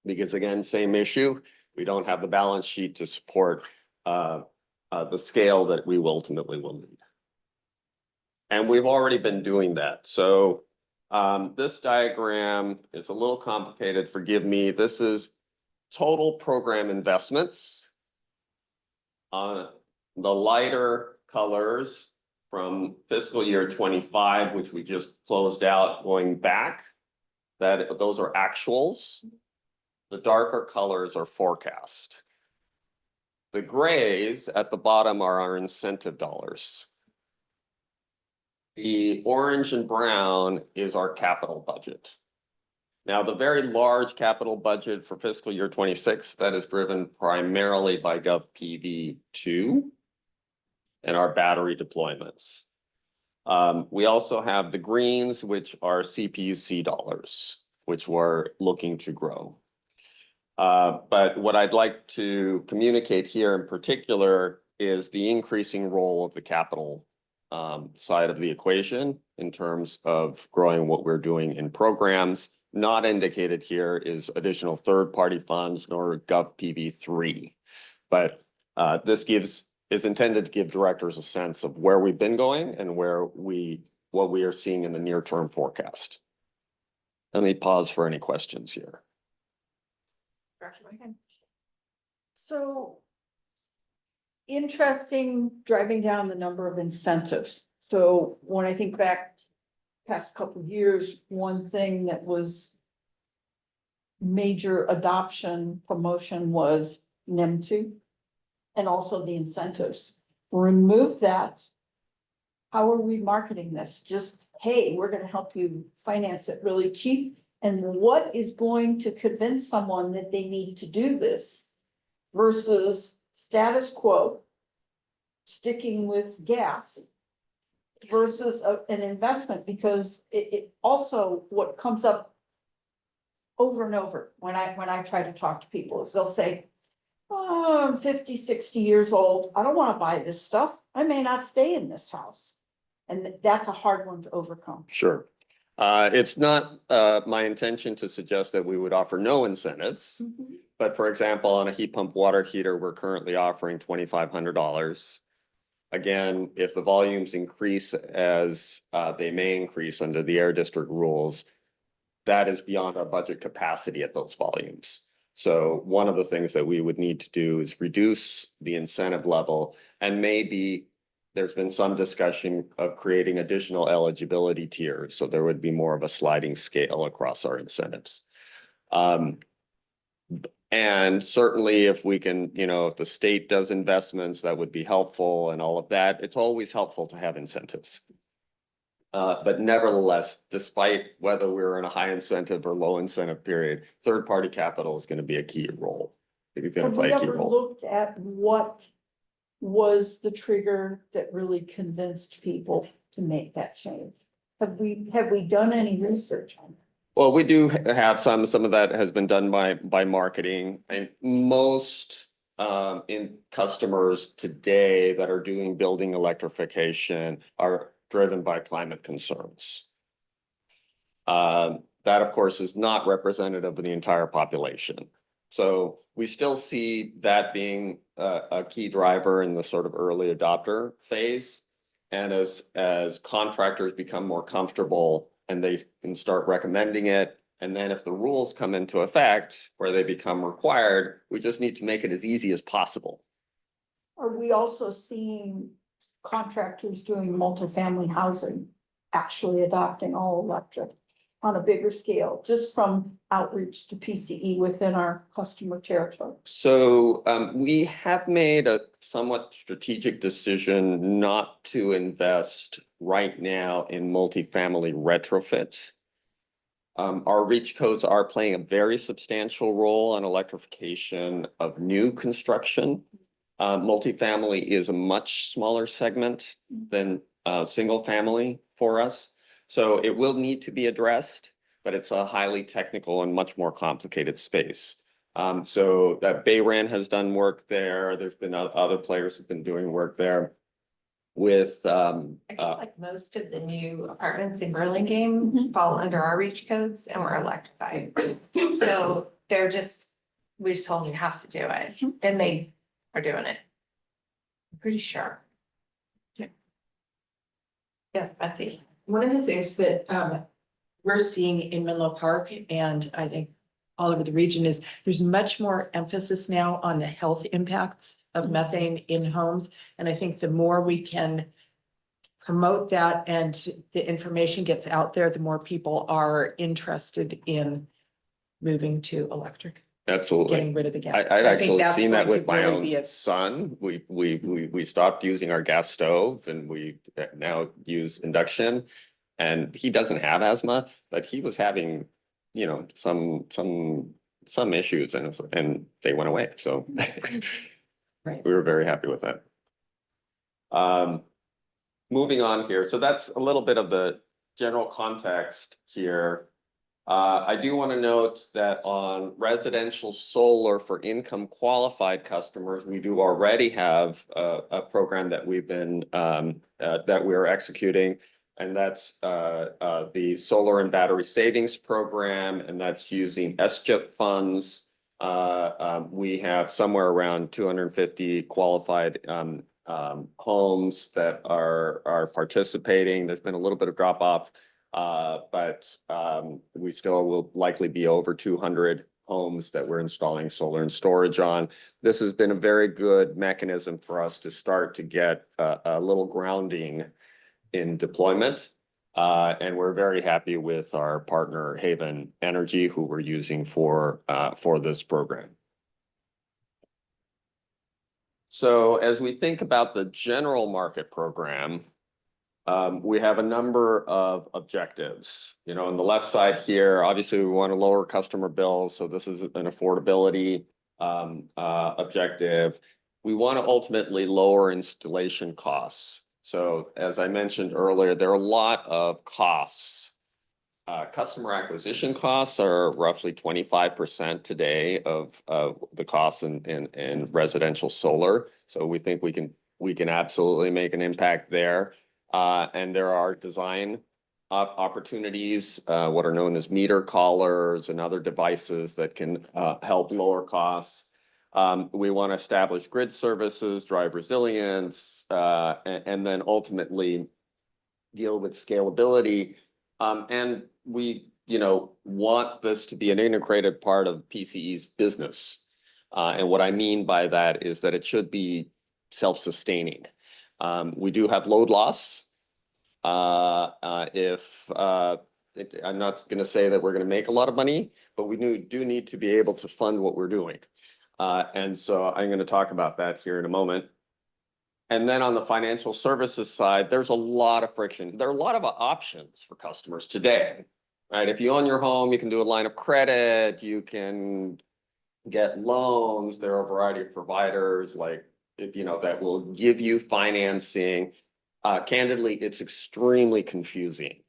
S21: Because again, same issue, we don't have the balance sheet to support the scale that we ultimately will need. And we've already been doing that. So this diagram is a little complicated, forgive me. This is total program investments. The lighter colors from fiscal year 25, which we just closed out going back, those are actuals. The darker colors are forecast. The grays at the bottom are our incentive dollars. The orange and brown is our capital budget. Now, the very large capital budget for fiscal year 26, that is driven primarily by GovPV 2. and our battery deployments. We also have the greens, which are CPUC dollars, which we're looking to grow. But what I'd like to communicate here in particular is the increasing role of the capital side of the equation in terms of growing what we're doing in programs. Not indicated here is additional third-party funds nor GovPV3. But this is intended to give directors a sense of where we've been going and what we are seeing in the near-term forecast. Let me pause for any questions here.
S11: So interesting driving down the number of incentives. So when I think back past couple of years, one thing that was major adoption promotion was NEM2 and also the incentives. Remove that. How are we marketing this? Just, hey, we're going to help you finance it really cheap. And what is going to convince someone that they need to do this versus status quo, sticking with gas versus an investment? Because it also, what comes up over and over when I try to talk to people is they'll say, oh, I'm 50, 60 years old. I don't want to buy this stuff. I may not stay in this house. And that's a hard one to overcome.
S21: Sure. It's not my intention to suggest that we would offer no incentives. But for example, on a heat pump water heater, we're currently offering $2,500. Again, if the volumes increase as they may increase under the air district rules, that is beyond our budget capacity at those volumes. So one of the things that we would need to do is reduce the incentive level, and maybe there's been some discussion of creating additional eligibility tiers. So there would be more of a sliding scale across our incentives. And certainly if we can, if the state does investments, that would be helpful and all of that. It's always helpful to have incentives. But nevertheless, despite whether we're in a high incentive or low incentive period, third-party capital is going to be a key role. It's going to play a key role.
S11: Have you ever looked at what was the trigger that really convinced people to make that change? Have we done any research on it?
S21: Well, we do have some of that has been done by marketing, and most in customers today that are doing building electrification are driven by climate concerns. That of course is not representative of the entire population. So we still see that being a key driver in the sort of early adopter phase. And as contractors become more comfortable and they can start recommending it, and then if the rules come into effect where they become required, we just need to make it as easy as possible.
S11: Are we also seeing contractors doing multifamily housing actually adopting all electric on a bigger scale, just from outreach to PCE within our customer territory?
S21: So we have made a somewhat strategic decision not to invest right now in multifamily retrofit. Our reach codes are playing a very substantial role on electrification of new construction. Multifamily is a much smaller segment than single family for us. So it will need to be addressed, but it's a highly technical and much more complicated space. So that Bayran has done work there. There's been other players who've been doing work there with
S3: I think like most of the new apartments in Burlingame fall under our reach codes and we're electrified. So we just told them you have to do it, and they are doing it. I'm pretty sure. Yes, Betsy.
S7: One of the things that we're seeing in Menlo Park, and I think all over the region, is there's much more emphasis now on the health impacts of methane in homes. And I think the more we can promote that and the information gets out there, the more people are interested in moving to electric.
S21: Absolutely.
S7: Getting rid of the gas.
S21: I've
S7: I think
S21: actually
S7: that's
S21: seen that
S7: going
S21: with
S7: to
S21: my
S7: really
S21: own son. We stopped using our gas stove and we now use induction. And he doesn't have asthma, but he was having, some issues and they went away. So
S7: Right.
S21: we were very happy with that. Moving on here, so that's a little bit of the general context here. I do want to note that on residential solar for income qualified customers, we do already have a program that we've been that we're executing, and that's the Solar and Battery Savings Program, and that's using SCHIP funds. We have somewhere around 250 qualified homes that are participating. There's been a little bit of drop off. But we still will likely be over 200 homes that we're installing solar and storage on. This has been a very good mechanism for us to start to get a little grounding in deployment. And we're very happy with our partner Haven Energy, who we're using for this program. So as we think about the general market program, we have a number of objectives. You know, on the left side here, obviously we want to lower customer bills. So this is an affordability objective. We want to ultimately lower installation costs. So as I mentioned earlier, there are a lot of costs. Customer acquisition costs are roughly 25% today of the costs in residential solar. So we think we can absolutely make an impact there. And there are design opportunities, what are known as meter collars and other devices that can help lower costs. We want to establish grid services, drive resilience, and then ultimately deal with scalability. And we, want this to be an integrated part of PCE's business. And what I mean by that is that it should be self-sustaining. We do have load loss. I'm not going to say that we're going to make a lot of money, but we do need to be able to fund what we're doing. And so I'm going to talk about that here in a moment. And then on the financial services side, there's a lot of friction. There are a lot of options for customers today, right? If you own your home, you can do a line of credit, you can get loans. There are a variety of providers that will give you financing. Candidly, it's extremely confusing.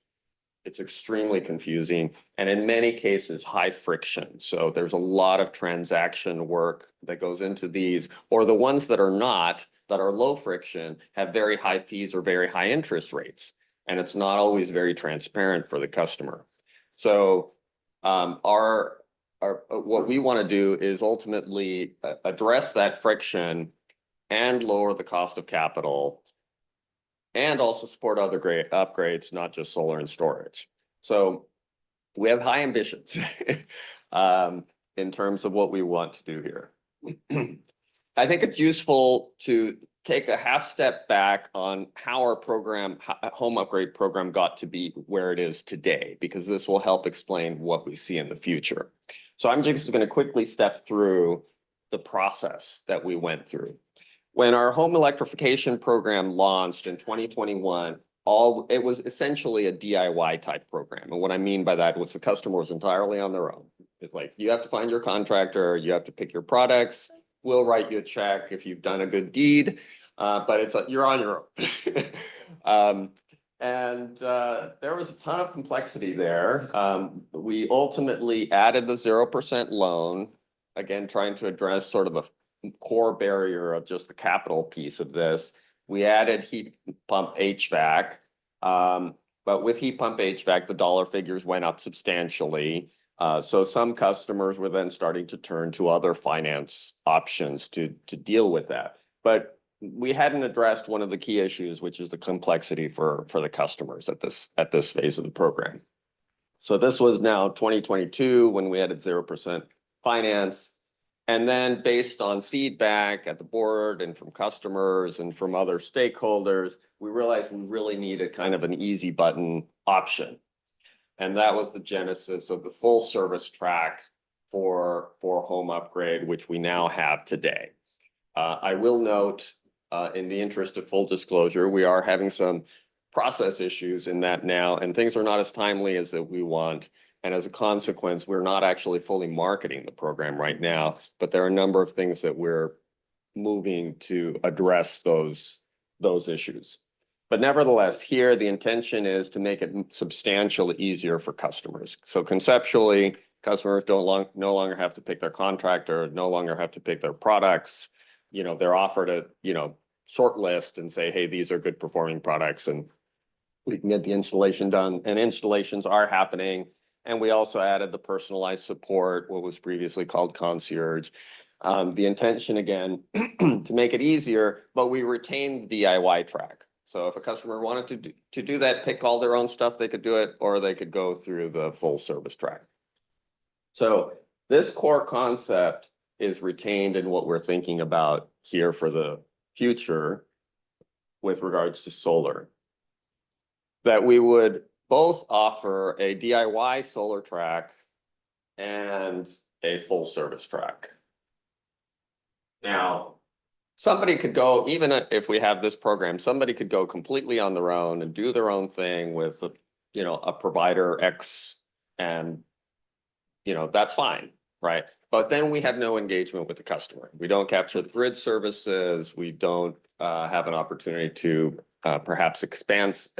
S21: It's extremely confusing, and in many cases, high friction. So there's a lot of transaction work that goes into these, or the ones that are not, that are low friction, have very high fees or very high interest rates. And it's not always very transparent for the customer. So what we want to do is ultimately address that friction and lower the cost of capital, and also support other great upgrades, not just solar and storage. So we have high ambitions in terms of what we want to do here. I think it's useful to take a half step back on how our home upgrade program got to be where it is today, because this will help explain what we see in the future. So I'm just going to quickly step through the process that we went through. When our home electrification program launched in 2021, it was essentially a DIY type program. And what I mean by that was the customer was entirely on their own. It's like, you have to find your contractor, you have to pick your products, we'll write you a check if you've done a good deed, but you're on your own. There was a ton of complexity there. We ultimately added the 0% loan, again, trying to address sort of a core barrier of just the capital piece of this. We added heat pump HVAC, but with heat pump HVAC, the dollar figures went up substantially. So some customers were then starting to turn to other finance options to deal with that. But we hadn't addressed one of the key issues, which is the complexity for the customers at this phase of the program. So this was now 2022 when we added 0% finance. And then based on feedback at the board and from customers and from other stakeholders, we realized we really needed kind of an easy button option. And that was the genesis of the full service track for home upgrade, which we now have today. I will note, in the interest of full disclosure, we are having some process issues in that now, and things are not as timely as that we want. And as a consequence, we're not actually fully marketing the program right now, but there are a number of things that we're moving to address those those issues. But nevertheless, here, the intention is to make it substantially easier for customers. So conceptually, customers no longer have to pick their contractor, no longer have to pick their products. You know, they're offered a, short list and say, hey, these are good performing products, and we can get the installation done, and installations are happening. And we also added the personalized support, what was previously called concierge. The intention, again, to make it easier, but we retained the DIY track. So if a customer wanted to do that, pick all their own stuff, they could do it, or they could go through the full service track. So this core concept is retained in what we're thinking about here for the future with regards to solar. That we would both offer a DIY solar track and a full service track. Now, somebody could go, even if we have this program, somebody could go completely on their own and do their own thing with, a provider X, and, that's fine, right? But then we have no engagement with the customer. We don't capture the grid services. We don't have an opportunity to perhaps enhance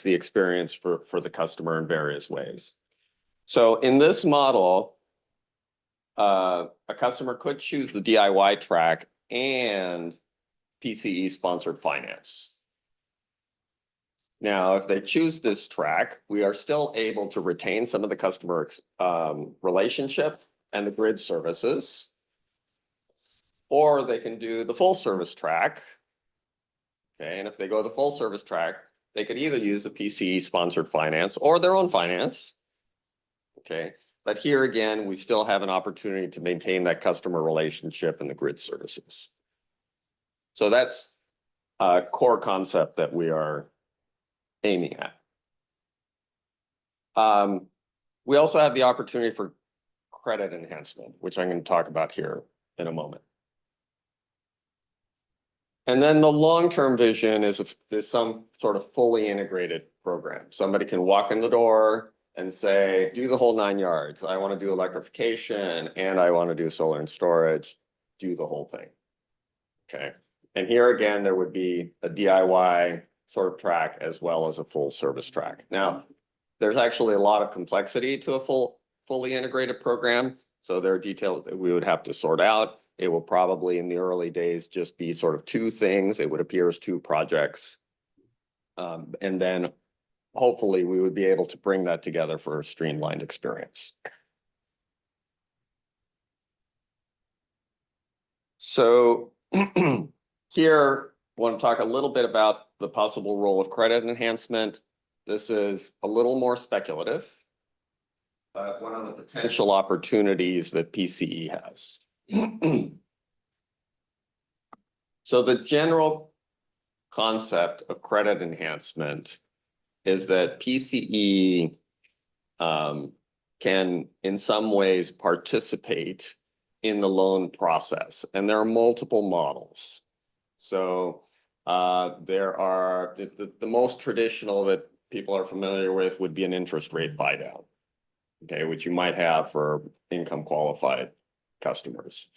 S21: the experience for the customer in various ways. So in this model, a customer could choose the DIY track and PCE sponsored finance. Now, if they choose this track, we are still able to retain some of the customer relationship and the grid services, or they can do the full service track. Okay, and if they go the full service track, they could either use the PCE sponsored finance or their own finance. Okay, but here again, we still have an opportunity to maintain that customer relationship and the grid services. So that's a core concept that we are aiming at. We also have the opportunity for credit enhancement, which I'm going to talk about here in a moment. And then the long-term vision is some sort of fully integrated program. Somebody can walk in the door and say, do the whole 9 yards. I want to do electrification and I want to do solar and storage, do the whole thing. Okay. And here again, there would be a DIY sort of track as well as a full service track. Now, there's actually a lot of complexity to a fully integrated program. So there are details that we would have to sort out. It will probably in the early days just be sort of two things. It would appear as two projects. And then hopefully we would be able to bring that together for a streamlined experience. So here, I want to talk a little bit about the possible role of credit enhancement. This is a little more speculative, but one of the potential opportunities that PCE has. So the general concept of credit enhancement is that PCE can in some ways participate in the loan process, and there are multiple models. So there are the most traditional that people are familiar with would be an interest rate buy down, okay, which you might have for income qualified customers.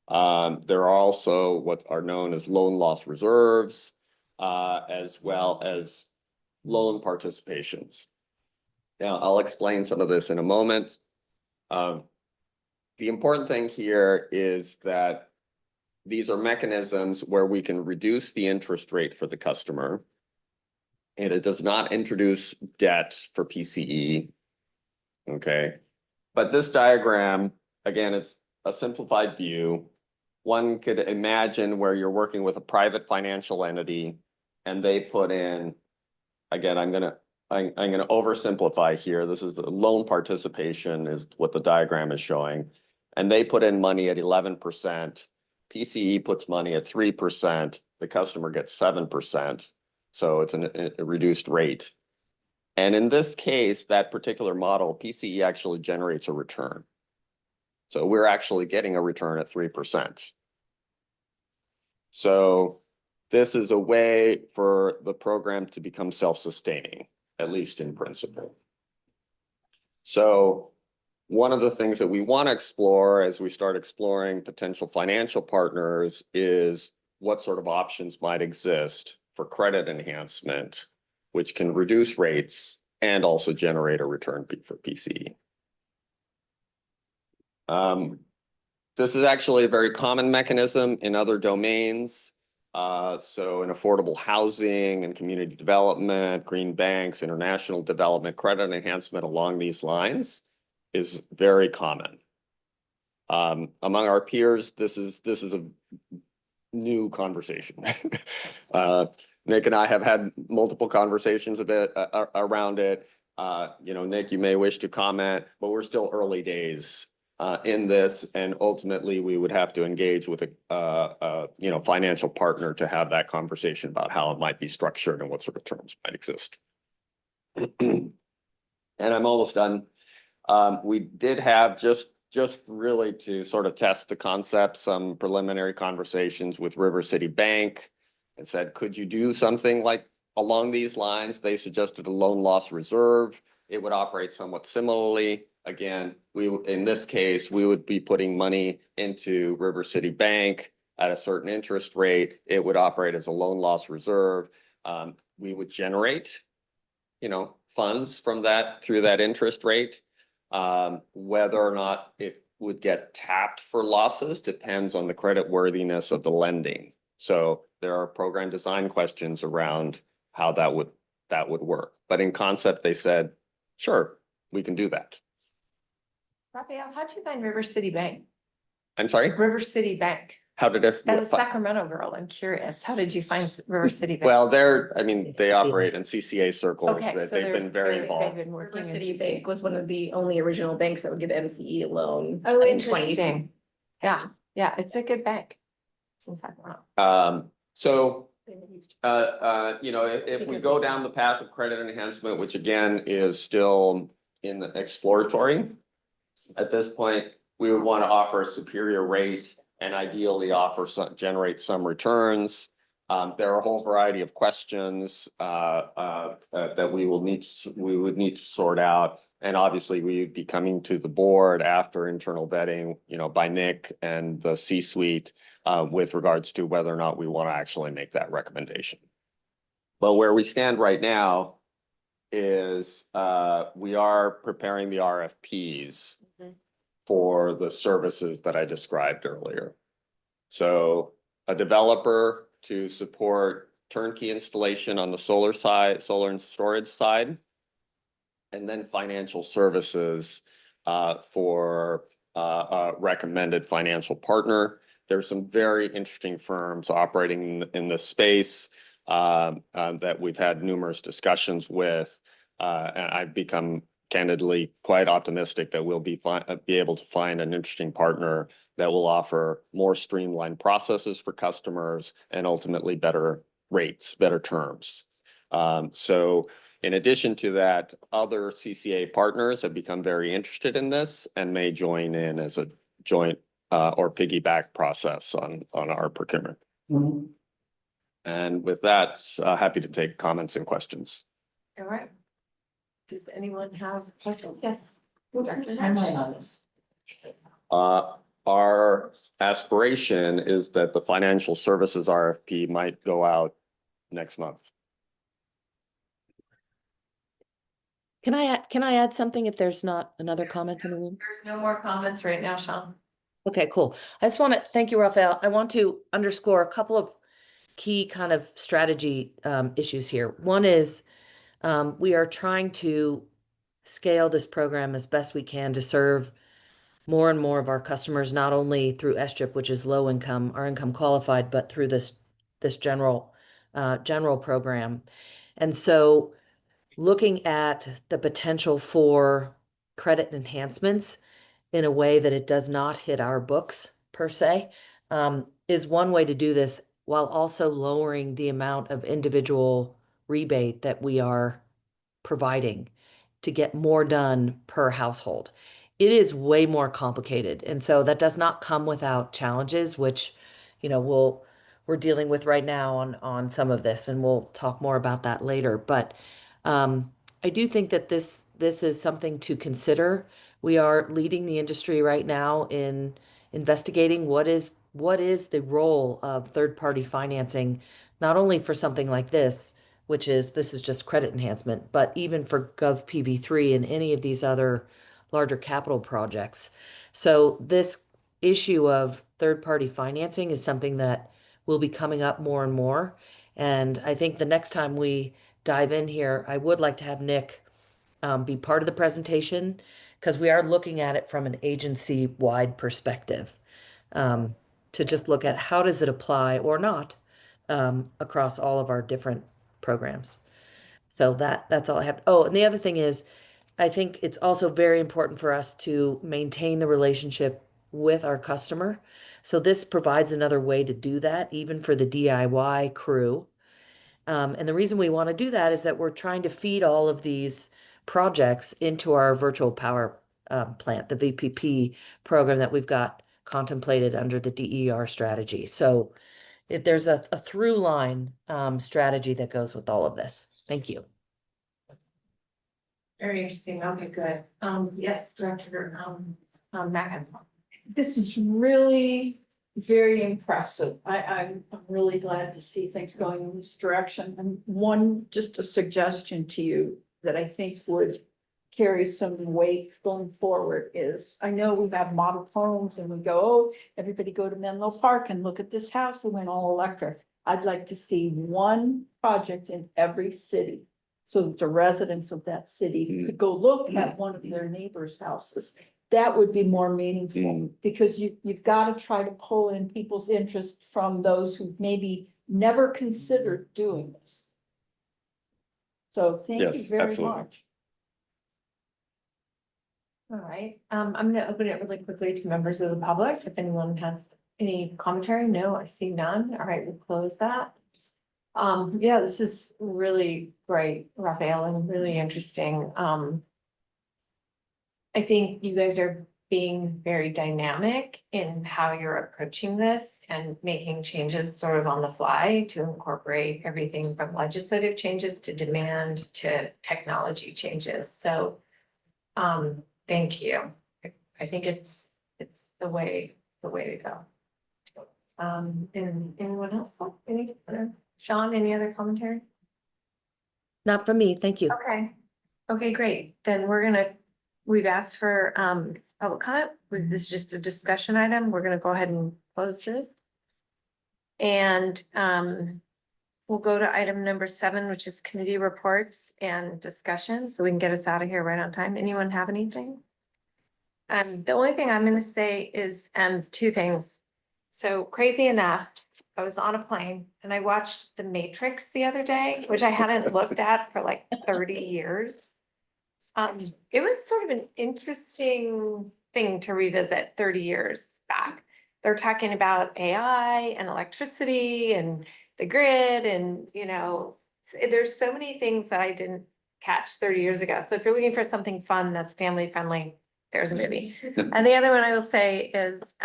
S21: There are also what are known as loan loss reserves, as well as loan participations. Now, I'll explain some of this in a moment. The important thing here is that these are mechanisms where we can reduce the interest rate for the customer, and it does not introduce debt for PCE, okay? But this diagram, again, it's a simplified view. One could imagine where you're working with a private financial entity and they put in, again, I'm gonna oversimplify here. This is a loan participation is what the diagram is showing. And they put in money at 11%. PCE puts money at 3%. The customer gets 7%. So it's a reduced rate. And in this case, that particular model, PCE actually generates a return. So we're actually getting a return at 3%. So this is a way for the program to become self-sustaining, at least in principle. So one of the things that we want to explore as we start exploring potential financial partners is what sort of options might exist for credit enhancement, which can reduce rates and also generate a return for PCE. This is actually a very common mechanism in other domains. So in affordable housing and community development, green banks, international development, credit enhancement along these lines is very common. Among our peers, this is a new conversation. Nick and I have had multiple conversations around it. Nick, you may wish to comment, but we're still early days in this, and ultimately we would have to engage with a financial partner to have that conversation about how it might be structured and what sort of terms might exist. And I'm almost done. We did have just really to sort of test the concept, some preliminary conversations with River City Bank, and said, could you do something like along these lines? They suggested a loan loss reserve. It would operate somewhat similarly. Again, in this case, we would be putting money into River City Bank at a certain interest rate. It would operate as a loan loss reserve. We would generate, funds from that through that interest rate. Whether or not it would get tapped for losses depends on the credit worthiness of the lending. So there are program design questions around how that would work. But in concept, they said, sure, we can do that.
S3: Raphael, how'd you find River City Bank?
S21: I'm sorry?
S3: River City Bank.
S21: How did it?
S3: As a Sacramento girl, I'm curious. How did you find River City Bank?
S21: Well, they operate in CCA circles.
S3: Okay, so
S21: They've been very involved.
S3: They've been working
S2: River
S3: in
S2: City
S3: CCA.
S2: Bank was one of the only original banks that would give MCE a loan.
S3: Oh,
S2: in 20
S3: interesting. Yeah, it's a good bank. It's in Sacramento.
S21: If we go down the path of credit enhancement, which again is still in the exploratory, at this point, we would want to offer a superior rate and ideally generate some returns. There are a whole variety of questions that we would need to sort out. And obviously we would be coming to the board after internal vetting, by Nick and the C-suite with regards to whether or not we want to actually make that recommendation. But where we stand right now is we are preparing the RFPs for the services that I described earlier. So a developer to support turnkey installation on the solar and storage side, and then financial services for a recommended financial partner. There's some very interesting firms operating in this space that we've had numerous discussions with, and I've become candidly quite optimistic that we'll be able to find an interesting partner that will offer more streamlined processes for customers and ultimately better rates, better terms. So in addition to that, other CCA partners have become very interested in this and may join in as a joint or piggyback process on our procurement. And with that, happy to take comments and questions.
S3: All right. Does anyone have questions? Yes.
S7: What's the timeline on this?
S21: Our aspiration is that the financial services RFP might go out next month.
S4: Can I add something if there's not another comment in the room?
S3: There's no more comments right now, Sean.
S4: Okay, cool. I just want to thank you, Raphael. I want to underscore a couple of key kind of strategy issues here. One is we are trying to scale this program as best we can to serve more and more of our customers, not only through SCHIP, which is low income or income qualified, but through this general program. And so looking at the potential for credit enhancements in a way that it does not hit our books per se is one way to do this, while also lowering the amount of individual rebate that we are providing to get more done per household. It is way more complicated. And so that does not come without challenges, which, we're dealing with right now on some of this, and we'll talk more about that later. But I do think that this is something to consider. We are leading the industry right now in investigating what is what is the role of third-party financing, not only for something like this, which is, this is just credit enhancement, but even for Gov PV3 and any of these other larger capital projects. So this issue of third-party financing is something that will be coming up more and more. And I think the next time we dive in here, I would like to have Nick be part of the presentation, because we are looking at it from an agency-wide perspective, to just look at how does it apply or not across all of our different programs. So that's all I have. Oh, and the other thing is, I think it's also very important for us to maintain the relationship with our customer. So this provides another way to do that, even for the DIY crew. And the reason we want to do that is that we're trying to feed all of these projects into our virtual power plant, the VPP program that we've got contemplated under the DER strategy. So there's a through line strategy that goes with all of this. Thank you.
S3: Very interesting. Okay, good. Yes, Director, Mac.
S11: This is really very impressive. I'm really glad to see things going in this direction. And just a suggestion to you that I think would carry some weight going forward is, I know we have model homes and we go, oh, everybody go to Menlo Park and look at this house that went all electric. I'd like to see one project in every city, so that the residents of that city could go look at one of their neighbors' houses. That would be more meaningful, because you've got to try to pull in people's interest from those who maybe never considered doing this. So thank you very much.
S3: All right, I'm gonna open it really quickly to members of the public. If anyone has any commentary, no, I see none. All right, we'll close that. Yeah, this is really great, Raphael, and really interesting. I think you guys are being very dynamic in how you're approaching this and making changes sort of on the fly to incorporate everything from legislative changes to demand to technology changes. So, thank you. I think it's the way to go. And anyone else? Any other? Sean, any other commentary?
S4: Not from me. Thank you.
S3: Okay. Okay, great. Then we've asked for public comment. This is just a discussion item. We're gonna go ahead and close this. And we'll go to item number 7, which is committee reports and discussion, so we can get us out of here right on time. Anyone have anything? The only thing I'm gonna say is 2 things. So crazy enough, I was on a plane and I watched The Matrix the other day, which I hadn't looked at for like 30 years. It was sort of an interesting thing to revisit 30 years back. They're talking about AI and electricity and the grid, and there's so many things that I didn't catch 30 years ago. So if you're looking for something fun that's family friendly, there's a movie. And the other one I will say is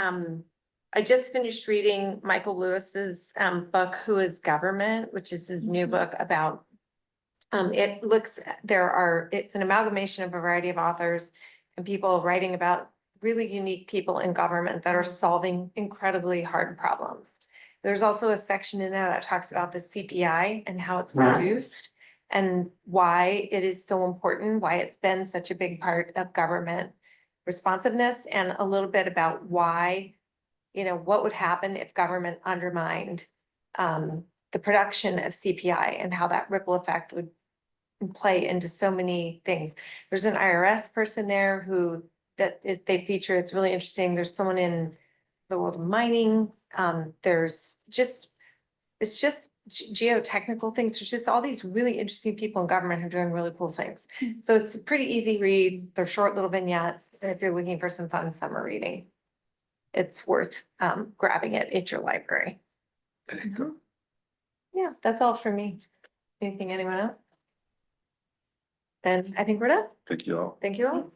S3: I just finished reading Michael Lewis's book, Who is Government, which is his new book about it's an amalgamation of a variety of authors and people writing about really unique people in government that are solving incredibly hard problems. There's also a section in there that talks about the CPI and how it's produced and why it is so important, why it's been such a big part of government responsiveness, and a little bit about why, what would happen if government undermined the production of CPI and how that ripple effect would play into so many things. There's an IRS person there they feature. It's really interesting. There's someone in the world of mining. It's just geotechnical things. There's just all these really interesting people in government who are doing really cool things. So it's a pretty easy read. They're short little vignettes. And if you're looking for some fun summer reading, it's worth grabbing it at your library. Yeah, that's all for me. Anything anyone else? Then I think we're done.
S20: Thank you all.
S3: Thank you all.